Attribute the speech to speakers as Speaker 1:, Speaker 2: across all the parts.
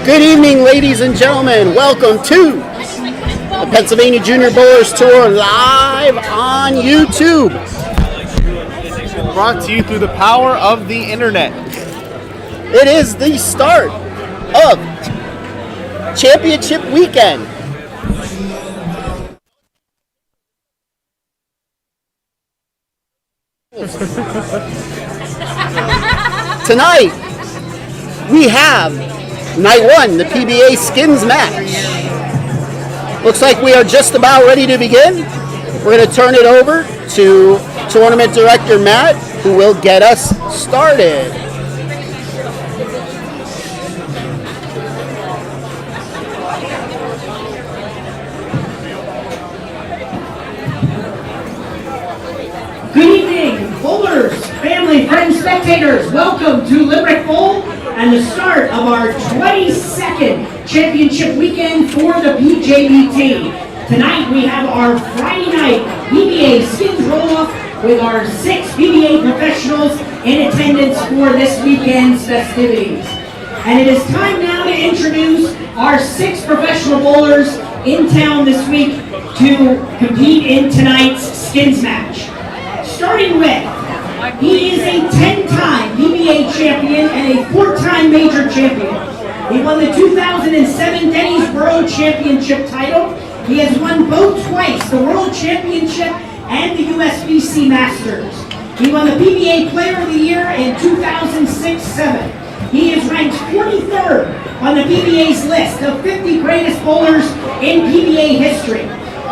Speaker 1: Good evening, ladies and gentlemen. Welcome to the Pennsylvania Junior Bowlers Tour live on YouTube.
Speaker 2: Brought to you through the power of the internet.
Speaker 1: It is the start of championship weekend. Tonight, we have night one, the PBA skins match. Looks like we are just about ready to begin. We're going to turn it over to Tournament Director Matt, who will get us started.
Speaker 3: Good evening, bowlers, family, friends, spectators. Welcome to Limerick Bowl and the start of our 22nd championship weekend for the PJBT. Tonight we have our Friday night PBA skins roll-off with our 6 PBA professionals in attendance for this weekend's festivities. And it is time now to introduce our 6 professional bowlers in town this week to compete in tonight's skins match. Starting with, he is a 10-time PBA champion and a 4-time major champion. He won the 2007 Denny's World Championship title. He has won both twice, the World Championship and the USBC Masters. He won the PBA Player of the Year in 2006-07. He is ranked 43rd on the PBA's list of 50 greatest bowlers in PBA history,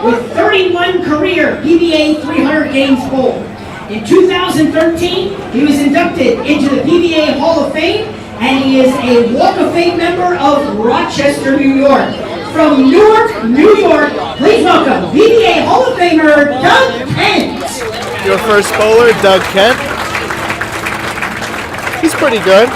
Speaker 3: with 31 career PBA 300 games bowled. In 2013, he was inducted into the PBA Hall of Fame, and he is a Walk of Fame member of Rochester, New York. From Newark, New York, please welcome PBA Hall of Famer Doug Kent.
Speaker 2: Your first bowler, Doug Kent. He's pretty good.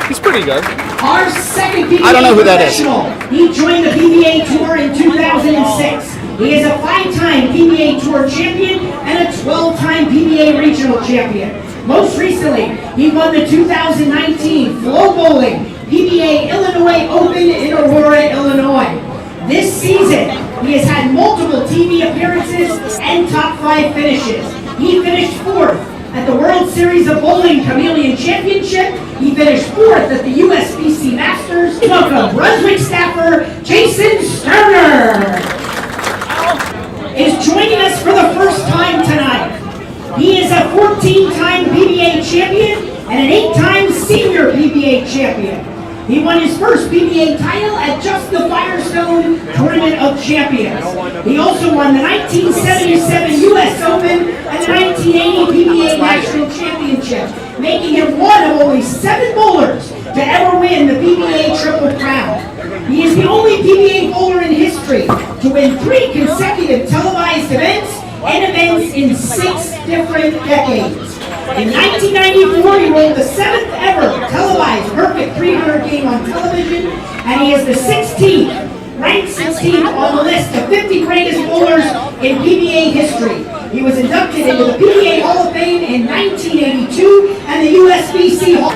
Speaker 2: He's pretty good.
Speaker 3: Our second PBA
Speaker 1: I don't know who that is.
Speaker 3: professional. He joined the PBA Tour in 2006. He is a 5-time PBA Tour champion and a 12-time PBA Regional champion. Most recently, he won the 2019 Flow Bowling PBA Illinois Open in Aurora, Illinois. This season, he has had multiple TV appearances and top 5 finishes. He finished 4th at the World Series of Bowling Chameleon Championship. He finished 4th at the USBC Masters. Welcome, Brunswick staffer Jason Sterner is joining us for the first time tonight. He is a 14-time PBA champion and an 8-time senior PBA champion. He won his first PBA title at just the Firestone Tournament of Champions. He also won the 1977 U.S. Open and the 1980 PBA National Championship, making him one of only 7 bowlers to ever win the PBA Triple Crown. He is the only PBA bowler in history to win 3 consecutive televised events and events in 6 different decades. In 1994, he rolled the 7th ever televised perfect 300 game on television, and he is the 16th, ranked 16th on the list of 50 greatest bowlers in PBA history. He was inducted into the PBA Hall of Fame in 1982 and the USBC Hall.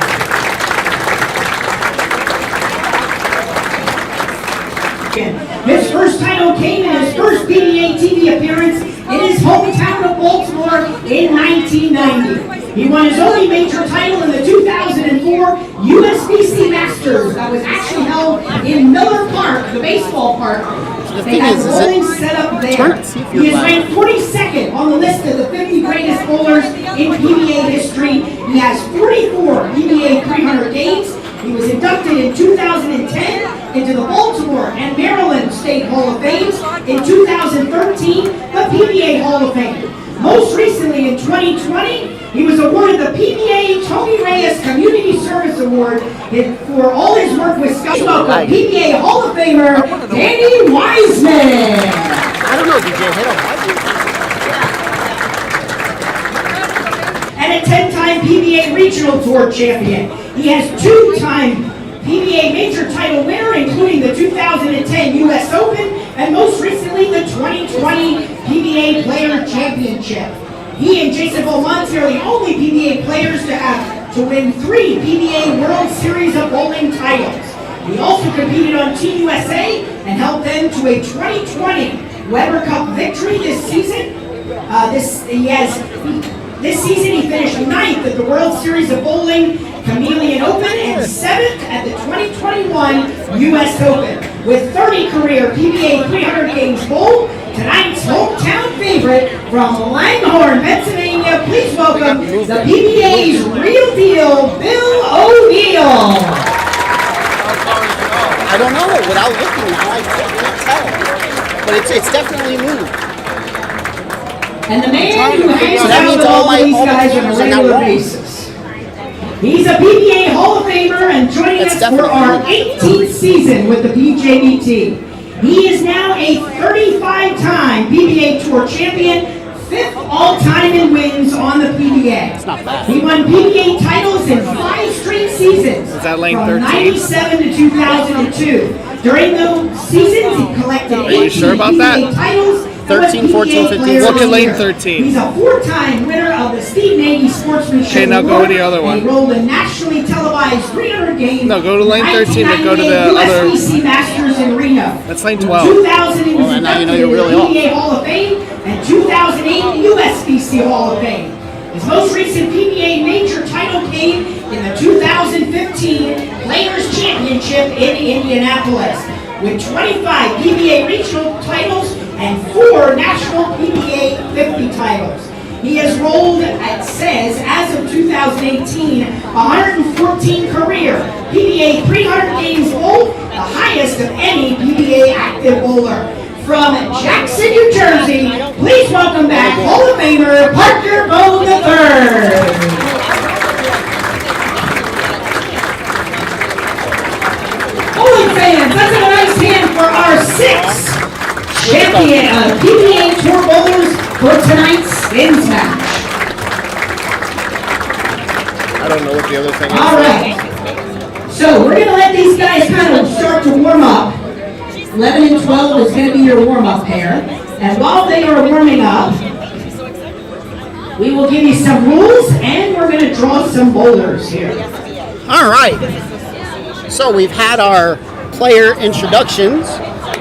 Speaker 3: His first title came in his first PBA TV appearance in his hometown of Baltimore in 1990. He won his only major title in the 2004 USBC Masters that was actually held in Miller Park, the baseball park. They had bowling set up there. He is ranked 42nd on the list of the 50 greatest bowlers in PBA history. He has 44 PBA 300 games. He was inducted in 2010 into the Baltimore and Maryland State Hall of Fame. In 2013, the PBA Hall of Fame. Most recently in 2020, he was awarded the PBA Tony Reyes Community Service Award for all his work with Scouts. Welcome, PBA Hall of Famer Danny Wiseman.
Speaker 1: I don't know, did you hit him?
Speaker 3: And a 10-time PBA Regional Tour champion. He has 2-time PBA major title winner, including the 2010 U.S. Open and most recently the 2020 PBA Player Championship. He and Jason Beaumont are the only PBA players to win 3 PBA World Series of Bowling titles. He also competed on Team USA and helped them to a 2020 Weber Cup victory this season. This season he finished 9th at the World Series of Bowling Chameleon Open and 7th at the 2021 U.S. Open. With 30 career PBA 300 games bowled, tonight's hometown favorite from Langhorne, Pennsylvania, please welcome the PBA's real deal, Bill O'Neill.
Speaker 1: I don't know. Without looking, I can't tell. But it's definitely new.
Speaker 3: And the man who hangs out with all of these guys on a regular basis. He's a PBA Hall of Famer and joining us for our 18th season with the PJBT. He is now a 35-time PBA Tour champion, 5th all-time in wins on the PBA.
Speaker 1: It's not bad.
Speaker 3: He won PBA titles in 5 straight seasons.
Speaker 2: Is that lane
Speaker 3: from
Speaker 2: 13?
Speaker 3: 97 to 2002. During those seasons, he collected 18
Speaker 2: sure about that?
Speaker 3: PBA titles.
Speaker 1: 13, 14, 15.
Speaker 2: Look at lane 13.
Speaker 3: He's a 4-time winner of the Steve Nagy Sportsmanship
Speaker 2: Okay, now go
Speaker 3: Award,
Speaker 2: to the other one.
Speaker 3: and he rolled a nationally televised 300 games.
Speaker 2: No, go to lane 13, but go to the
Speaker 3: 1998
Speaker 2: other-
Speaker 3: USBC Masters in Reno.
Speaker 2: That's lane 12.
Speaker 3: 2000, he was
Speaker 1: Well, now you know
Speaker 3: inducted
Speaker 1: you're really
Speaker 3: into
Speaker 1: off.
Speaker 3: the PBA Hall of Fame, and 2008 the USBC Hall of Fame. His most recent PBA major title came in the 2015 Players Championship in Indianapolis, with 25 PBA regional titles and 4 national PBA 50 titles. He has rolled, it says, as of 2018, 114 career PBA 300 games bowled, the highest of any PBA active bowler. From Jackson, New Jersey, please welcome back Hall of Famer Parker Bone III. Bowling fans, let's have a nice hand for our 6th champion of PBA Tour Bowlers for tonight's skins match.
Speaker 2: I don't know what the other thing is.
Speaker 3: All right. So we're going to let these guys kind of start to warm up. 11 and 12 is going to be your warm-up pair. And while they are warming up, we will give you some rules and we're going to draw some bowlers here.
Speaker 1: All right. So we've had our player introductions.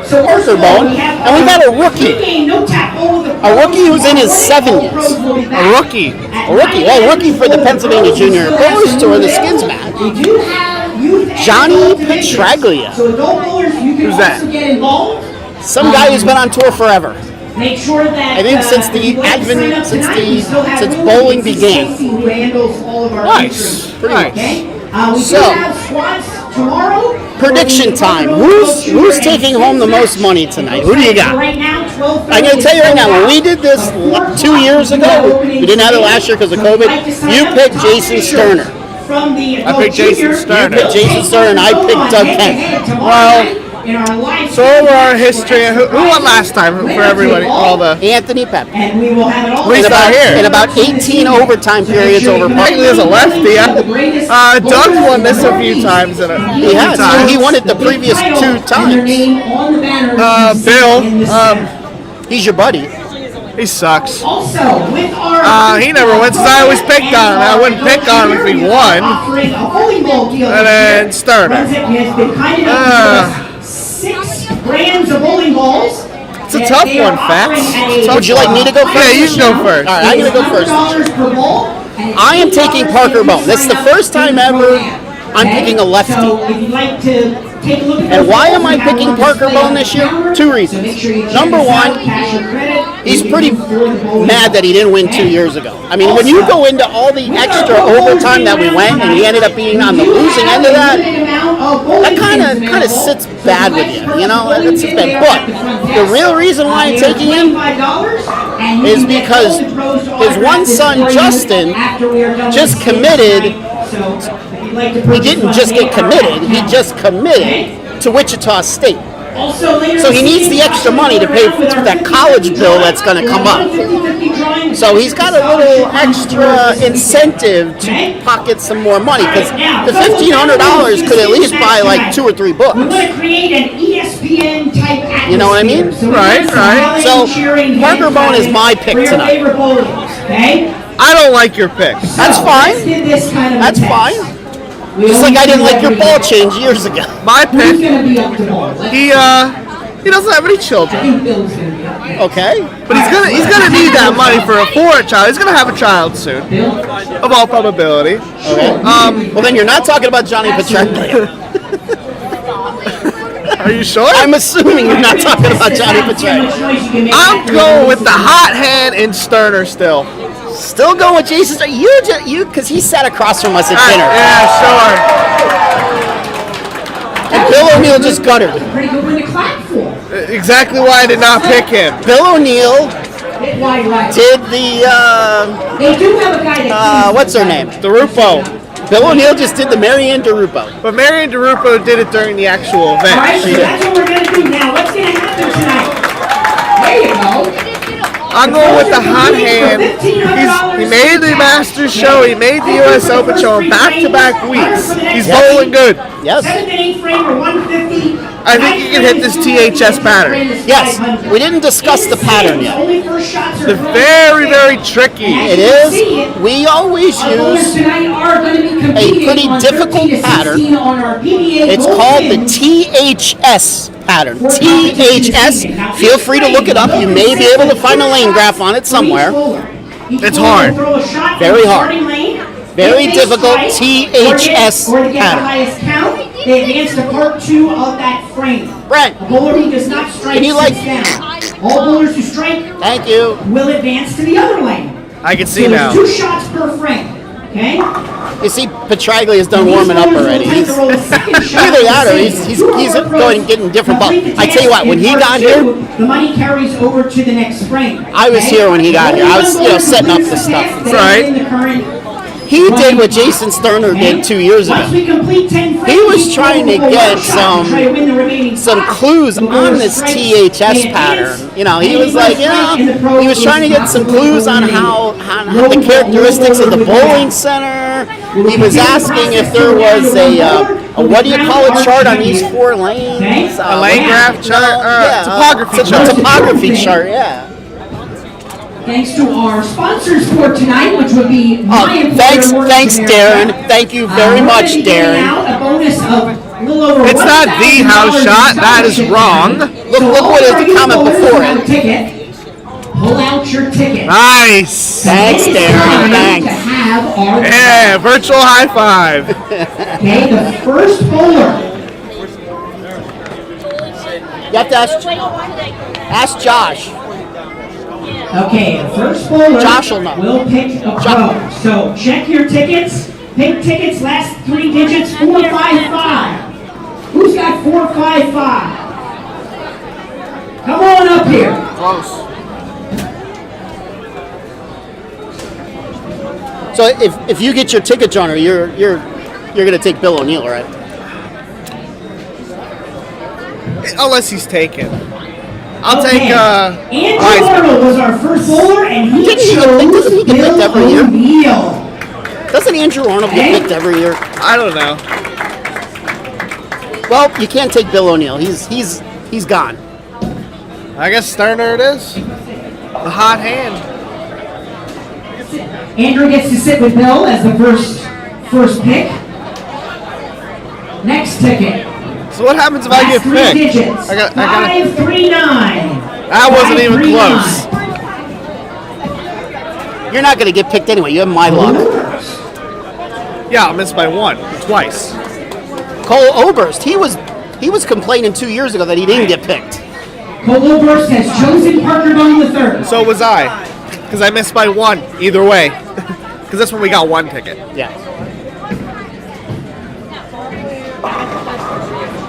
Speaker 3: So first
Speaker 1: Parker
Speaker 3: of all,
Speaker 1: Bone,
Speaker 3: we have
Speaker 1: and we've got a
Speaker 3: our
Speaker 1: rookie.
Speaker 3: pregame no-tap bowl with the
Speaker 1: A rookie who's in his
Speaker 3: pros.
Speaker 1: 70s.
Speaker 3: Pros will be back
Speaker 2: A rookie.
Speaker 3: at
Speaker 1: A rookie. Well,
Speaker 3: 9
Speaker 1: rookie for the
Speaker 3: a.m.
Speaker 1: Pennsylvania Junior
Speaker 3: Pros will
Speaker 1: Bowlers
Speaker 3: have
Speaker 1: Tour, the
Speaker 3: some
Speaker 1: skins
Speaker 3: rules.
Speaker 1: match.
Speaker 3: We do have youth and
Speaker 1: Johnny
Speaker 3: adult divisions.
Speaker 1: Petraglia.
Speaker 3: So adult bowlers, you can
Speaker 2: Who's that?
Speaker 3: also get involved.
Speaker 1: Some guy who's been on tour forever.
Speaker 3: Make sure that
Speaker 1: I think since
Speaker 3: if
Speaker 1: the
Speaker 3: you'd like to
Speaker 1: advent-
Speaker 3: sign up
Speaker 1: since
Speaker 3: tonight,
Speaker 1: the-
Speaker 3: we still have
Speaker 1: since
Speaker 3: room.
Speaker 1: bowling
Speaker 3: It's
Speaker 1: began.
Speaker 3: Stacy who handles all of our
Speaker 2: Nice.
Speaker 3: entries.
Speaker 1: Pretty
Speaker 2: Nice.
Speaker 1: much.
Speaker 3: Okay. We
Speaker 1: So,
Speaker 3: do have squats tomorrow.
Speaker 1: Prediction time. Who's taking home the most money tonight? Who do you got?
Speaker 3: Right now, 12:30
Speaker 1: I'm going to tell you right now, when we
Speaker 3: is
Speaker 1: did this 2 years ago, we didn't have it last year because of COVID, you picked Jason Sterner.
Speaker 3: From the
Speaker 2: I picked Jason
Speaker 3: junior,
Speaker 2: Sterner.
Speaker 1: You picked Jason Sterner and I picked Doug Kent.
Speaker 2: Well,
Speaker 3: in our live
Speaker 2: So over our history, who won last time for everybody? All the
Speaker 1: Anthony Pep.
Speaker 3: and we will have it all
Speaker 2: He's not here.
Speaker 1: In about 18 overtime periods over
Speaker 2: Technically as a lefty. Doug's won this a few times.
Speaker 1: He has. He won it the previous 2 times.
Speaker 2: Bill,
Speaker 1: He's your buddy.
Speaker 2: he sucks.
Speaker 3: Also, with our
Speaker 2: He never wins. I always picked on him. I wouldn't pick on him if he won.
Speaker 3: And
Speaker 2: then Sterner.
Speaker 3: has been kind enough to give us 6 brands of bowling balls.
Speaker 2: It's a tough one, Fats.
Speaker 1: Would you like me to go first?
Speaker 2: Yeah, you can go first.
Speaker 1: All right, I'm going to go first.
Speaker 3: $100 per bowl.
Speaker 1: I am taking Parker Bone. This is the first time ever I'm picking a lefty.
Speaker 3: So if you'd like to take a look at
Speaker 1: And
Speaker 3: those
Speaker 1: why
Speaker 3: balls,
Speaker 1: am I
Speaker 3: we have
Speaker 1: picking
Speaker 3: one
Speaker 1: Parker
Speaker 3: displayed
Speaker 1: Bone
Speaker 3: on
Speaker 1: this
Speaker 3: the
Speaker 1: year?
Speaker 3: counter.
Speaker 1: 2
Speaker 3: So
Speaker 1: reasons.
Speaker 3: make sure you check
Speaker 1: Number
Speaker 3: this out,
Speaker 1: one,
Speaker 3: cash your credit.
Speaker 1: he's
Speaker 3: You
Speaker 1: pretty
Speaker 3: can store the bowling
Speaker 1: mad that he didn't win 2 years ago. I mean, when you go into all the extra overtime that we went and he ended up being on the losing end of that, that kind of sits bad with you, you know? That sits bad. But the real reason why I'm taking him is because his one son, Justin, just committed. He didn't just get committed, he just committed to Wichita State. So he needs the extra money to pay for that college bill that's going to come up. So he's got a little extra incentive to pocket some more money because the $1,500 could at least buy like 2 or 3 books.
Speaker 3: We want to create an ESPN type atmosphere.
Speaker 1: You know what I mean?
Speaker 2: Right.
Speaker 1: So Parker Bone is my pick tonight.
Speaker 3: Okay?
Speaker 2: I don't like your picks.
Speaker 1: That's fine.
Speaker 3: Let's do this kind of a
Speaker 1: That's
Speaker 3: test.
Speaker 1: fine. Just like I didn't like your ball change years ago.
Speaker 2: My
Speaker 3: Who's
Speaker 2: pick.
Speaker 3: going to be up to ball?
Speaker 2: He doesn't have any
Speaker 3: I
Speaker 2: children,
Speaker 3: think Bill's going to be up.
Speaker 1: Okay.
Speaker 2: but he's gonna need that money for a child. He's gonna have a child soon,
Speaker 3: Bill?
Speaker 2: of all probability.
Speaker 1: Okay. Well, then you're not talking about Johnny Petranglia.
Speaker 2: Are you sure?
Speaker 1: I'm assuming you're not talking about Johnny Petranglia.
Speaker 2: I'm going with the hot hand in Sterner still.
Speaker 1: Still going with Jason. You, because he sat across from us at dinner.
Speaker 2: Yeah,
Speaker 1: And Bill O'Neill just guttered.
Speaker 3: Pretty good one to clap for.
Speaker 2: sure. Exactly why I did not pick him.
Speaker 1: Bill O'Neill
Speaker 3: Hit wide right.
Speaker 1: did the
Speaker 3: They do have a guy that
Speaker 1: what's her name?
Speaker 2: DeRupo.
Speaker 1: Bill O'Neill just did the Marianne DeRupo.
Speaker 2: But Marianne DeRupo did it during the actual event.
Speaker 3: All right, so that's what we're going to do now. What's going to happen tonight? There you go.
Speaker 2: I'm going with the hot hand. He made the Masters show. He made the U.S. Open show in back-to-back weeks. He's bowling good.
Speaker 1: Yes.
Speaker 3: 7th and 8th frame or 150.
Speaker 2: I think he can hit this THS pattern.
Speaker 1: Yes. We didn't discuss the pattern yet.
Speaker 2: It's very, very tricky.
Speaker 1: It is. We always use a pretty difficult pattern. It's called the THS pattern. THS. Feel free to look it up. You may be able to find a lane graph on it somewhere.
Speaker 2: It's hard.
Speaker 1: Very hard. Very difficult THS pattern.
Speaker 3: They advance to part 2 of that frame.
Speaker 1: Brent,
Speaker 3: A bowler who does not strike
Speaker 1: Can you, like-
Speaker 3: sits down. All bowlers who strike
Speaker 1: thank you.
Speaker 3: will advance to the other lane.
Speaker 2: I can see
Speaker 3: So
Speaker 2: now.
Speaker 3: there's 2 shots per frame. Okay?
Speaker 1: You see, Petraglia is done warming up already. He's either that or he's going and getting different balls. I tell you what, when he got here,
Speaker 3: the money carries over to the next frame.
Speaker 1: I was here when he got here. I was, setting up the stuff.
Speaker 2: Right.
Speaker 1: He did what Jason Sterner did 2 years ago.
Speaker 3: Once we complete 10 frames,
Speaker 1: He was trying to get some
Speaker 3: some
Speaker 1: clues on this THS pattern. He was like, he was trying to get some clues on how the characteristics of the bowling center. He was asking if there was a what do you call it chart on these 4 lanes?
Speaker 2: A lane graph chart? Topography chart.
Speaker 1: Topography chart, yeah.
Speaker 3: Thanks to our sponsors for tonight, which would be my employer,
Speaker 1: Thanks,
Speaker 3: Morris
Speaker 1: Darren.
Speaker 3: America.
Speaker 1: Thank you very much,
Speaker 3: We're gonna be giving
Speaker 1: Darren.
Speaker 3: out a bonus of a little over
Speaker 2: It's not the house shot. That is wrong.
Speaker 1: Look what is the comment before it.
Speaker 3: Ticket. Pull out your ticket.
Speaker 2: Nice.
Speaker 1: Thanks,
Speaker 3: It's
Speaker 1: Darren.
Speaker 3: time to
Speaker 1: Thanks.
Speaker 3: have our
Speaker 2: Yeah, virtual high five.
Speaker 3: Okay, the first bowler.
Speaker 1: You have to ask Josh.
Speaker 3: Okay, the first bowler
Speaker 1: Josh will know.
Speaker 3: will pick a pro. So check your tickets. Pick tickets, last 3 digits, 455. Who's got 455? Come on up here.
Speaker 2: Close.
Speaker 1: So if you get your ticket, Johnner, you're gonna take Bill O'Neill, right?
Speaker 2: Unless he's taken. I'll
Speaker 3: Okay.
Speaker 2: take
Speaker 3: Andrew
Speaker 2: Wiseman.
Speaker 3: Arnold was our first bowler, and he
Speaker 1: Doesn't he
Speaker 3: chose
Speaker 1: get picked
Speaker 3: Bill
Speaker 1: every year?
Speaker 3: O'Neill.
Speaker 1: Doesn't Andrew Arnold get picked every year?
Speaker 2: I don't know.
Speaker 1: Well, you can't take Bill O'Neill. He's gone.
Speaker 2: I guess Sterner it is. The hot hand.
Speaker 3: Andrew gets to sit with Bill as the first pick. Next ticket.
Speaker 2: So what happens if I
Speaker 3: Last
Speaker 2: get
Speaker 3: 3
Speaker 2: picked?
Speaker 3: digits.
Speaker 2: I got
Speaker 3: 539.
Speaker 2: That wasn't even
Speaker 3: 539.
Speaker 2: close.
Speaker 1: You're not gonna get picked anyway. You have my luck.
Speaker 2: Yeah, I missed by 1, twice.
Speaker 1: Cole Oberst. He was complaining 2 years ago that he didn't get picked.
Speaker 3: Cole Oberst has chosen Parker Dunn III.
Speaker 2: So was I, because I missed by 1 either way. Because that's when we got 1 ticket.
Speaker 1: Yeah.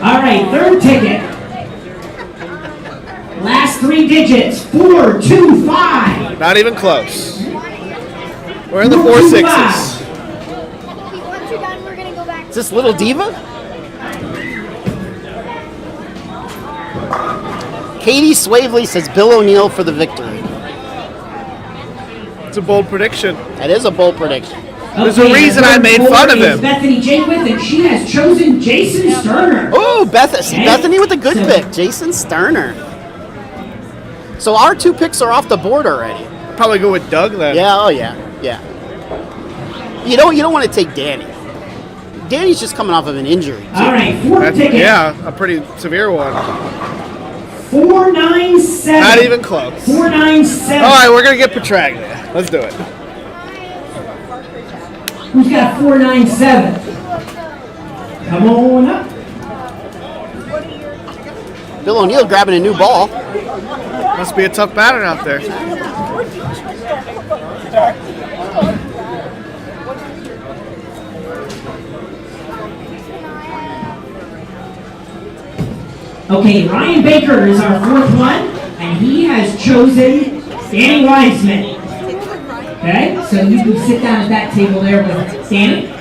Speaker 3: All right, third ticket. Last 3 digits, 425.
Speaker 2: Not even close. We're in the 4-6s.
Speaker 4: Once you're done, we're gonna go back.
Speaker 1: Is this Little Diva? Katie Swavely says Bill O'Neill for the victory.
Speaker 2: It's a bold prediction.
Speaker 1: That is a bold prediction.
Speaker 2: There's a reason I made fun of him.
Speaker 3: Bethany Jakewith, and she has chosen Jason Sterner.
Speaker 1: Oh, Bethany with a good pick. Jason Sterner. So our 2 picks are off the board already.
Speaker 2: Probably go with Doug then.
Speaker 1: Yeah, oh yeah, yeah. You don't want to take Danny. Danny's just coming off of an injury. Too.
Speaker 3: All right, fourth ticket.
Speaker 2: Yeah, a pretty severe one.
Speaker 3: 497.
Speaker 2: Not even close.
Speaker 3: 497.
Speaker 2: All right, we're gonna get Petraglia. Let's do it.
Speaker 3: Who's got 497? Come on up.
Speaker 1: Bill O'Neill grabbing a new ball.
Speaker 2: Must be a tough batter out there.
Speaker 3: Okay, Ryan Baker is our fourth one, and he has chosen Danny Wiseman. Okay, so you can sit down at that table there with Danny.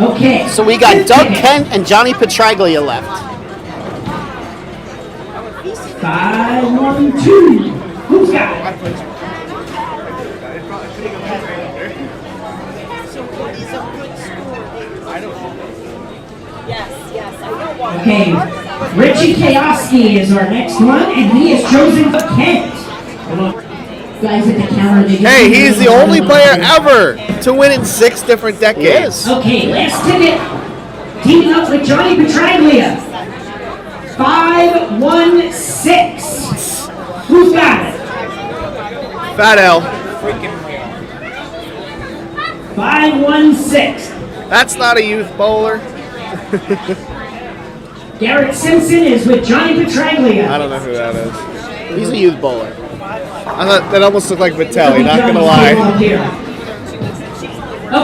Speaker 3: Okay.
Speaker 1: So we got Doug Kent and Johnny Petraglia left.
Speaker 3: 5-1-2. Who's got it? Okay, Richie Kioski is our next one, and he has chosen Kent. Guys at the counter,
Speaker 2: Hey, he's the only player ever to win in 6 different decades.
Speaker 3: Okay, last ticket. Teaming up with Johnny Petraglia. 5-1-6. Who's got it?
Speaker 2: Fat L.
Speaker 3: 5-1-6.
Speaker 2: That's not a youth bowler.
Speaker 3: Garrett Simpson is with Johnny Petraglia.
Speaker 2: I don't know who that is.
Speaker 1: He's a youth bowler.
Speaker 2: I thought that almost looked like Vitelli, not gonna lie.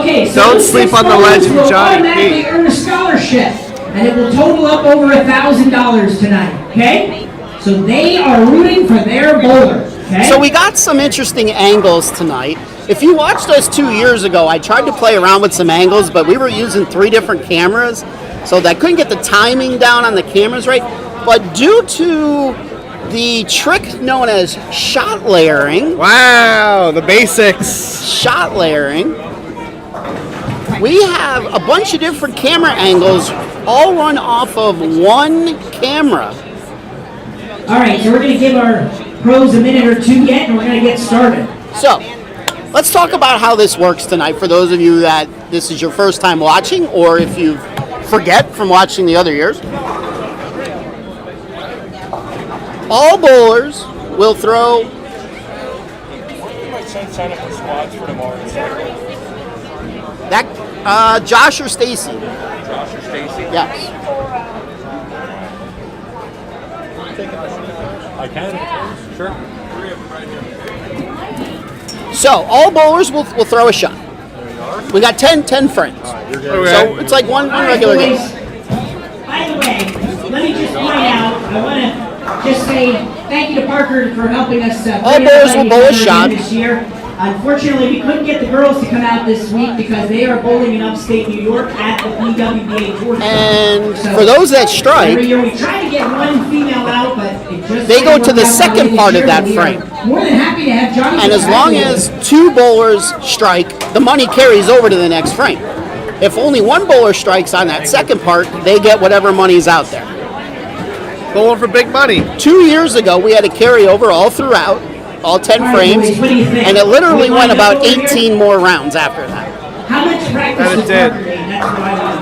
Speaker 3: Okay, so
Speaker 2: Don't
Speaker 3: those
Speaker 2: sleep
Speaker 3: 6
Speaker 2: on the
Speaker 3: bowlers
Speaker 2: legend,
Speaker 3: will
Speaker 2: Johnny
Speaker 3: automatically
Speaker 2: P.
Speaker 3: earn a scholarship, and it will total up over $1,000 tonight. Okay, so they are rooting for their bowler. Okay.
Speaker 1: So we got some interesting angles tonight. If you watched us 2 years ago, I tried to play around with some angles, but we were using 3 different cameras, so that I couldn't get the timing down on the cameras right. But due to the trick known as shot layering,
Speaker 2: Wow, the basics.
Speaker 1: shot layering, we have a bunch of different camera angles all run off of one camera.
Speaker 3: All right, so we're going to give our pros a minute or two yet, and we're going to get started.
Speaker 1: So, let's talk about how this works tonight for those of you that this is your first time watching, or if you forget from watching the other years. All bowlers will throw. That Josh or Stacy?
Speaker 5: Josh or Stacy?
Speaker 1: Yes.
Speaker 5: I can. Sure.
Speaker 1: So all bowlers will throw a shot. We got 10 frames.
Speaker 2: Okay.
Speaker 1: So it's like one regular game.
Speaker 3: By the way, let me just point out, I want to just say thank you to Parker for helping us
Speaker 1: All bowlers will bowl a
Speaker 3: tournament
Speaker 1: shot.
Speaker 3: this year. Unfortunately, we couldn't get the girls to come out this week because they are bowling in upstate New York at the PBA Tour.
Speaker 1: And
Speaker 3: So,
Speaker 1: for those that strike,
Speaker 3: every year we try to get one female out, but it just
Speaker 1: They go
Speaker 3: didn't
Speaker 1: to the
Speaker 3: work out
Speaker 1: second
Speaker 3: this
Speaker 1: part of
Speaker 3: year,
Speaker 1: that
Speaker 3: but we are
Speaker 1: frame.
Speaker 3: More than happy to have Johnny.
Speaker 1: and as long
Speaker 3: Petraglia.
Speaker 1: as 2 bowlers strike, the money carries over to the next frame. If only 1 bowler strikes on that second part, they get whatever money's out there.
Speaker 2: Bowling for big money.
Speaker 1: 2 years ago, we had a carryover all throughout, all 10
Speaker 3: All right,
Speaker 1: frames,
Speaker 3: boys, what do you think?
Speaker 1: and it literally
Speaker 3: We
Speaker 1: went
Speaker 3: lined up
Speaker 1: about
Speaker 3: over here?
Speaker 1: 18 more rounds after that.
Speaker 3: How much practice
Speaker 2: And it
Speaker 3: was
Speaker 2: did.
Speaker 3: Parker doing? That's what I want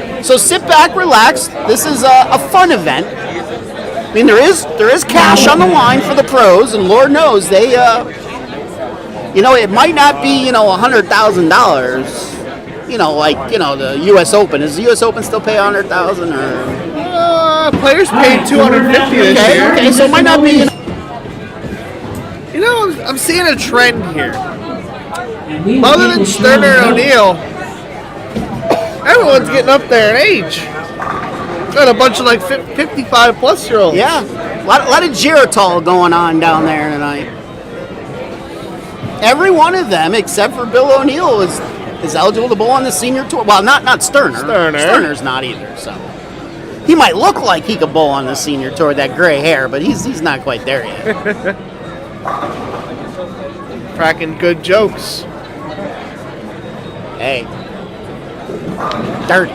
Speaker 3: to know.
Speaker 1: So sit back, relax. This is a fun event. I mean, there is cash on the line for the pros, and Lord knows they, it might not be, $100,000. Like the U.S. Open. Does the U.S. Open still pay $100,000 or?
Speaker 2: Players paid $250 this year.
Speaker 1: Okay, so it might not be.
Speaker 2: I'm seeing a trend here.
Speaker 3: And we will
Speaker 2: Other
Speaker 3: get
Speaker 2: than
Speaker 3: the show
Speaker 2: Sterner and
Speaker 3: going.
Speaker 2: O'Neill, everyone's getting up there in age. Got a bunch of 55+ year olds.
Speaker 1: Yeah, a lot of Geritol going on down there tonight. Every one of them, except for Bill O'Neill, is eligible to bowl on the senior tour. Well, not Sterner. Sterner's not either. So he might look like he could bowl on the senior tour with that gray hair, but he's not quite there yet.
Speaker 2: Cracking good jokes.
Speaker 1: Hey, dirty.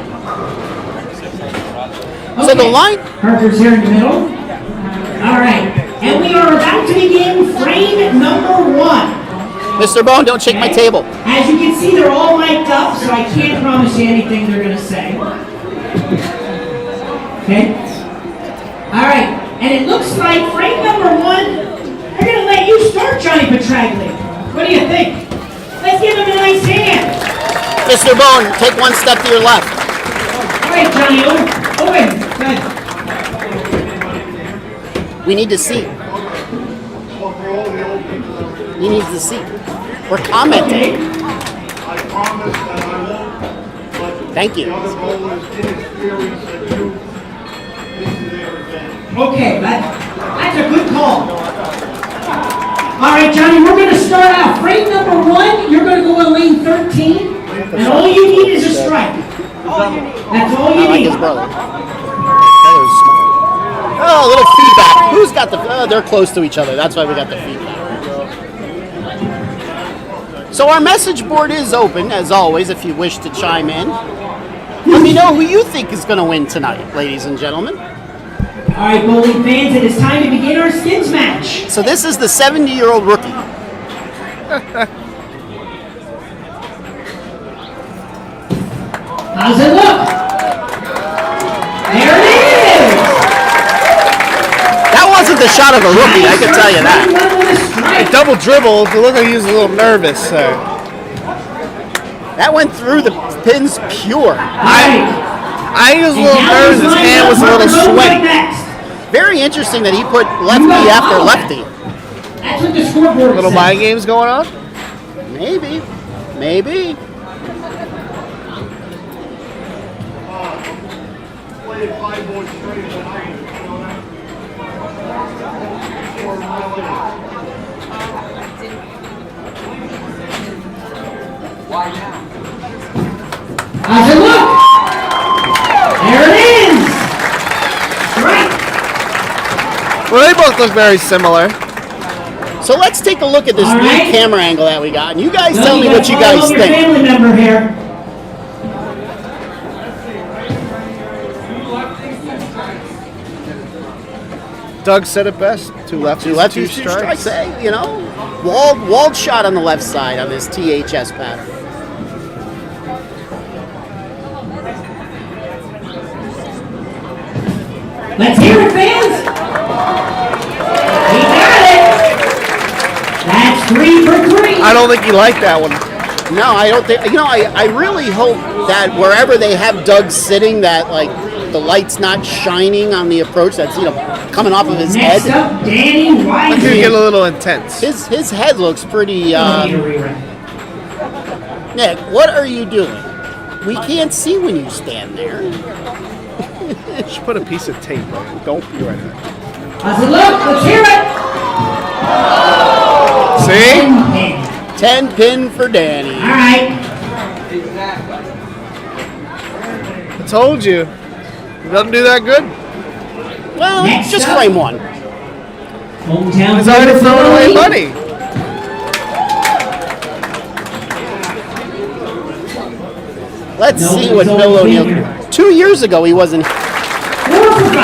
Speaker 1: So the line.
Speaker 3: Parker's here in the middle. All right, and we are about to begin frame number 1.
Speaker 1: Mr. Bone, don't shake my table.
Speaker 3: As you can see, they're all mic'd up, so I can't promise you anything they're going to say. Okay? All right, and it looks like frame number 1, they're going to let you start, Johnny Petraglia. What do you think? Let's give him a nice hand.
Speaker 1: Mr. Bone, take one step to your left.
Speaker 3: All right, Johnny, Owen, good.
Speaker 1: We need to see. He needs to see. We're commenting.
Speaker 3: Okay.
Speaker 1: Thank you.
Speaker 3: Okay, that's a good call. All right, Johnny, we're going to start out. Frame number 1, you're going to go in lane 13, and all you need is a strike. That's all you
Speaker 1: I like
Speaker 3: need.
Speaker 1: his brother. Oh, a little feedback. Who's got the... they're close to each other. That's why we got the feedback. So our message board is open, as always, if you wish to chime in. Let me know who you think is going to win tonight, ladies and gentlemen.
Speaker 3: All right, bowling fans, it is time to begin our skins match.
Speaker 1: So this is the 70-year-old rookie.
Speaker 3: How's it look? There it is!
Speaker 1: That wasn't the shot of a rookie, I can tell you that.
Speaker 2: A double dribble. It looked like he was a little nervous.
Speaker 1: That went through the pins pure.
Speaker 2: I was a little nervous. His hand was a little sweaty.
Speaker 1: Very interesting that he put lefty after lefty.
Speaker 3: That's what the scoreboard
Speaker 2: Little
Speaker 3: says.
Speaker 2: mind games going on.
Speaker 1: Maybe. Maybe.
Speaker 3: How's it look? There it is! Right.
Speaker 2: Well, they both look very similar.
Speaker 1: So let's take a look at this
Speaker 3: All
Speaker 1: new
Speaker 3: right.
Speaker 1: camera angle that we got, and you guys
Speaker 3: Now
Speaker 1: tell me
Speaker 3: gotta
Speaker 1: what you
Speaker 3: follow
Speaker 1: guys
Speaker 3: your
Speaker 1: think.
Speaker 3: family member here.
Speaker 2: Doug said it best. Two lefties,
Speaker 1: Two lefties, two strikes. Hey, you know, walled shot on the left side on this THS pattern.
Speaker 3: Let's hear it, fans! He got it! That's 3 for 3.
Speaker 2: I don't think he liked that one.
Speaker 1: No, I don't think. You know, I really hope that wherever they have Doug sitting, that like the light's not shining on the approach. That's coming off of his
Speaker 3: Next
Speaker 1: head.
Speaker 3: up, Danny
Speaker 2: I think he get a
Speaker 3: Weidman.
Speaker 2: little intense.
Speaker 1: His head looks pretty.
Speaker 3: Don't need a rerun.
Speaker 1: Nick, what are you doing? We can't see when you stand there.
Speaker 2: You should put a piece of tape on it. Don't be right there.
Speaker 3: How's it look? Let's hear it!
Speaker 2: See?
Speaker 1: 10 pin for Danny.
Speaker 3: All right.
Speaker 2: I told you. He doesn't do that good.
Speaker 1: Well,
Speaker 3: Next
Speaker 1: just
Speaker 3: up.
Speaker 1: frame one.
Speaker 3: Hometown.
Speaker 2: He's already throwing away money.
Speaker 1: Let's
Speaker 3: No,
Speaker 1: see what
Speaker 3: it's
Speaker 1: Bill
Speaker 3: over
Speaker 1: O'Neill.
Speaker 3: here.
Speaker 1: 2 years ago, he wasn't.
Speaker 3: 4 for 5.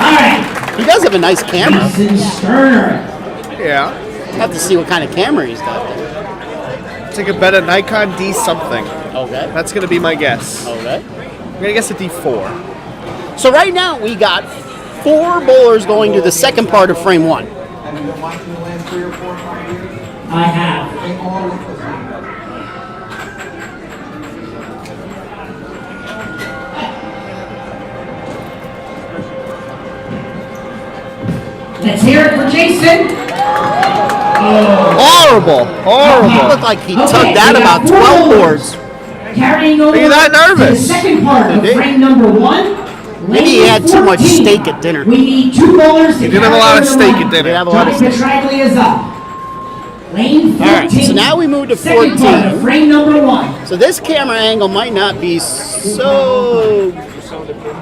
Speaker 3: All right.
Speaker 1: He does have a nice camera.
Speaker 3: Jason Sterner.
Speaker 2: Yeah.
Speaker 1: Have to see what kind of camera he's got there.
Speaker 2: Take a bet at Nikon D something.
Speaker 1: Okay.
Speaker 2: That's going to be my guess.
Speaker 1: Okay.
Speaker 2: I'm going to guess a D4.
Speaker 1: So right now we got 4 bowlers going to the second part of frame 1.
Speaker 3: I have. Let's hear it for Jason.
Speaker 2: Horrible.
Speaker 1: He
Speaker 2: Horrible.
Speaker 1: looked like he
Speaker 3: Okay,
Speaker 1: tugged that
Speaker 3: we got
Speaker 1: about
Speaker 3: 4
Speaker 1: 12
Speaker 3: bowlers.
Speaker 1: boards.
Speaker 3: Carrying over
Speaker 2: Are you that
Speaker 3: to the
Speaker 2: nervous?
Speaker 3: second part of
Speaker 1: Did he?
Speaker 3: frame number 1.
Speaker 1: Maybe he had too much steak at dinner.
Speaker 3: We need 2 bowlers to
Speaker 2: He did have a
Speaker 3: carry
Speaker 2: lot of
Speaker 3: over
Speaker 2: steak
Speaker 3: one.
Speaker 2: at dinner.
Speaker 1: Did have a lot of
Speaker 3: Johnny
Speaker 1: steak.
Speaker 3: Petraglia is up. Lane 14.
Speaker 1: All right, so now we move to
Speaker 3: Second part of
Speaker 1: 14.
Speaker 3: frame number 1.
Speaker 1: So this camera angle might not be so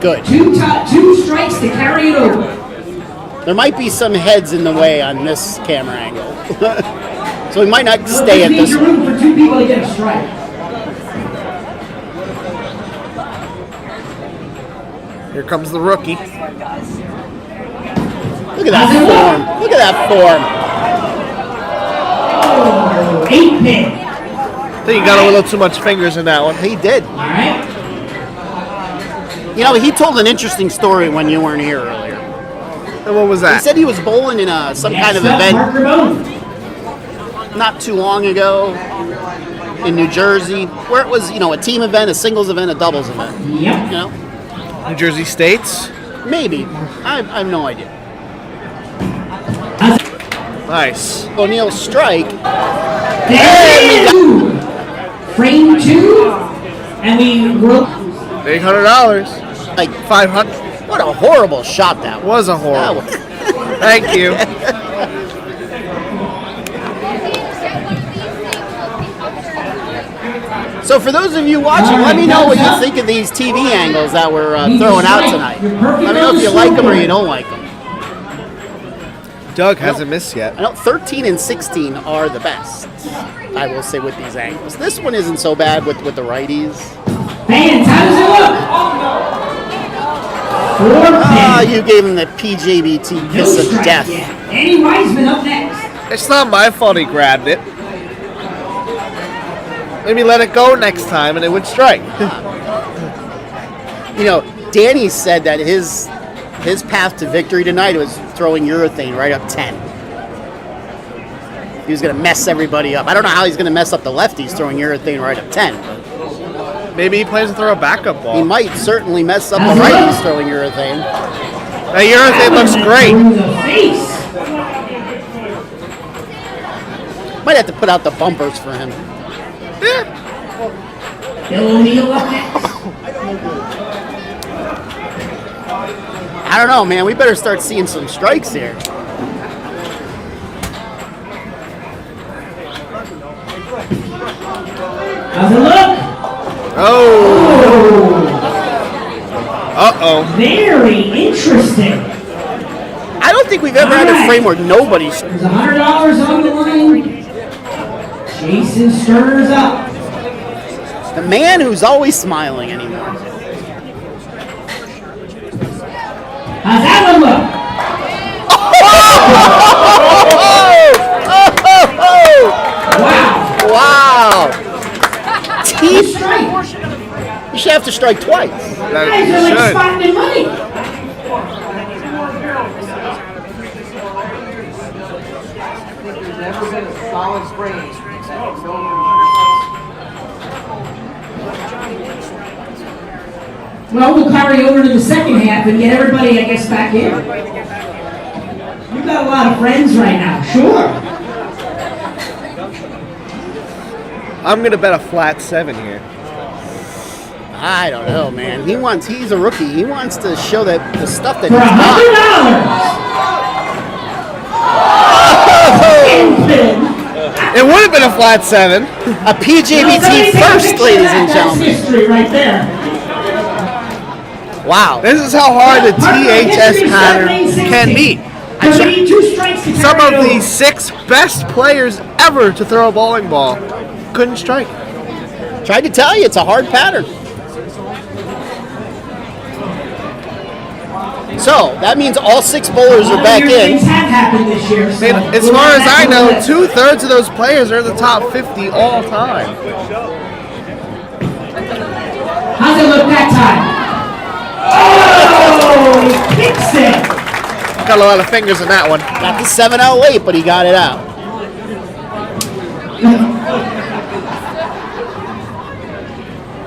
Speaker 1: good.
Speaker 3: 2 strikes to carry it over.
Speaker 1: There might be some heads in the way on this camera angle. So we might not stay at this
Speaker 3: There's
Speaker 1: one.
Speaker 3: room for 2 people to get a strike.
Speaker 2: Here comes the rookie.
Speaker 1: Look at that form. Look at that form.
Speaker 3: 8 pin.
Speaker 2: I think he got a little too much fingers in that one.
Speaker 1: He did.
Speaker 3: All right.
Speaker 1: You know, he told an interesting story when you weren't here earlier.
Speaker 2: And what was
Speaker 1: He
Speaker 2: that?
Speaker 1: said he was bowling in some kind of
Speaker 3: Next up,
Speaker 1: event
Speaker 3: Parker Bone.
Speaker 1: not too long ago in New Jersey, where it was, you know, a team event, a singles event, a doubles event.
Speaker 3: Yep.
Speaker 1: You know,
Speaker 2: New Jersey States.
Speaker 1: maybe. I have no idea.
Speaker 2: Nice.
Speaker 1: O'Neal strike.
Speaker 3: There you go. Frame 2. And we broke.
Speaker 2: $800.
Speaker 1: Like,
Speaker 2: 500.
Speaker 1: what a horrible shot that was.
Speaker 2: Was a horrible.
Speaker 1: That
Speaker 2: Thank you.
Speaker 1: was- So for those of you watching, let me know what you think of these TV angles that we're throwing out tonight. Let me know if you like them or you don't like them.
Speaker 2: Doug hasn't missed yet.
Speaker 1: I know 13 and 16 are the best, I will say, with these angles. This one isn't so bad with the righties.
Speaker 3: Fans, how does it look? 4
Speaker 1: Ah,
Speaker 3: pin.
Speaker 1: you gave him the PJBT
Speaker 3: No
Speaker 1: kiss of
Speaker 3: strike
Speaker 1: death.
Speaker 3: yet. Eddie Wiseman up next.
Speaker 2: It's not my fault he grabbed it. Maybe let it go next time and it would strike.
Speaker 1: You know, Danny said that his path to victory tonight was throwing urethane right up 10. He was going to mess everybody up. I don't know how he's going to mess up the lefties throwing urethane right up 10.
Speaker 2: Maybe he plans to throw a backup
Speaker 1: He
Speaker 2: ball.
Speaker 1: might certainly mess up the righties throwing urethane.
Speaker 2: That urethane looks great.
Speaker 3: Through the face.
Speaker 1: Might have to put out the bumpers for him.
Speaker 3: Bill O'Neal up next.
Speaker 1: I don't know, man. We better start seeing some strikes here.
Speaker 3: How's it look?
Speaker 2: Oh. Uh-oh.
Speaker 3: Very interesting.
Speaker 1: I don't think we've ever had a frame where nobody's.
Speaker 3: There's $100 on the line. Jason Sterner's up.
Speaker 1: The man who's always smiling anymore.
Speaker 3: How's that one look? Wow.
Speaker 1: Wow! Teeth.
Speaker 3: Strike.
Speaker 1: You should have to strike twice.
Speaker 3: You guys are like
Speaker 2: Should.
Speaker 3: spotting money.
Speaker 6: Never been a solid frame.
Speaker 3: Well, we'll carry over to the second half and get everybody, I guess, back in. You've got a lot of friends right now. Sure.
Speaker 2: I'm going to bet a flat 7 here.
Speaker 1: I don't know, man. He's a rookie. He wants to show that the stuff that
Speaker 3: For
Speaker 1: he's got.
Speaker 3: $100.
Speaker 2: It would have been a flat 7.
Speaker 1: A PJBT first, ladies and gentlemen.
Speaker 3: That's history right there.
Speaker 1: Wow.
Speaker 2: This is how hard the THS pattern can be. Some of the 6 best players ever to throw a bowling ball couldn't strike.
Speaker 1: Tried to tell you, it's a hard pattern. So, that means all 6 bowlers are back in.
Speaker 2: And as far as I know, 2/3 of those players are in the top 50 all time.
Speaker 3: How's it look that time? Oh, he kicks it.
Speaker 2: Got a lot of fingers in that one.
Speaker 1: Got the 7 out late, but he got it out.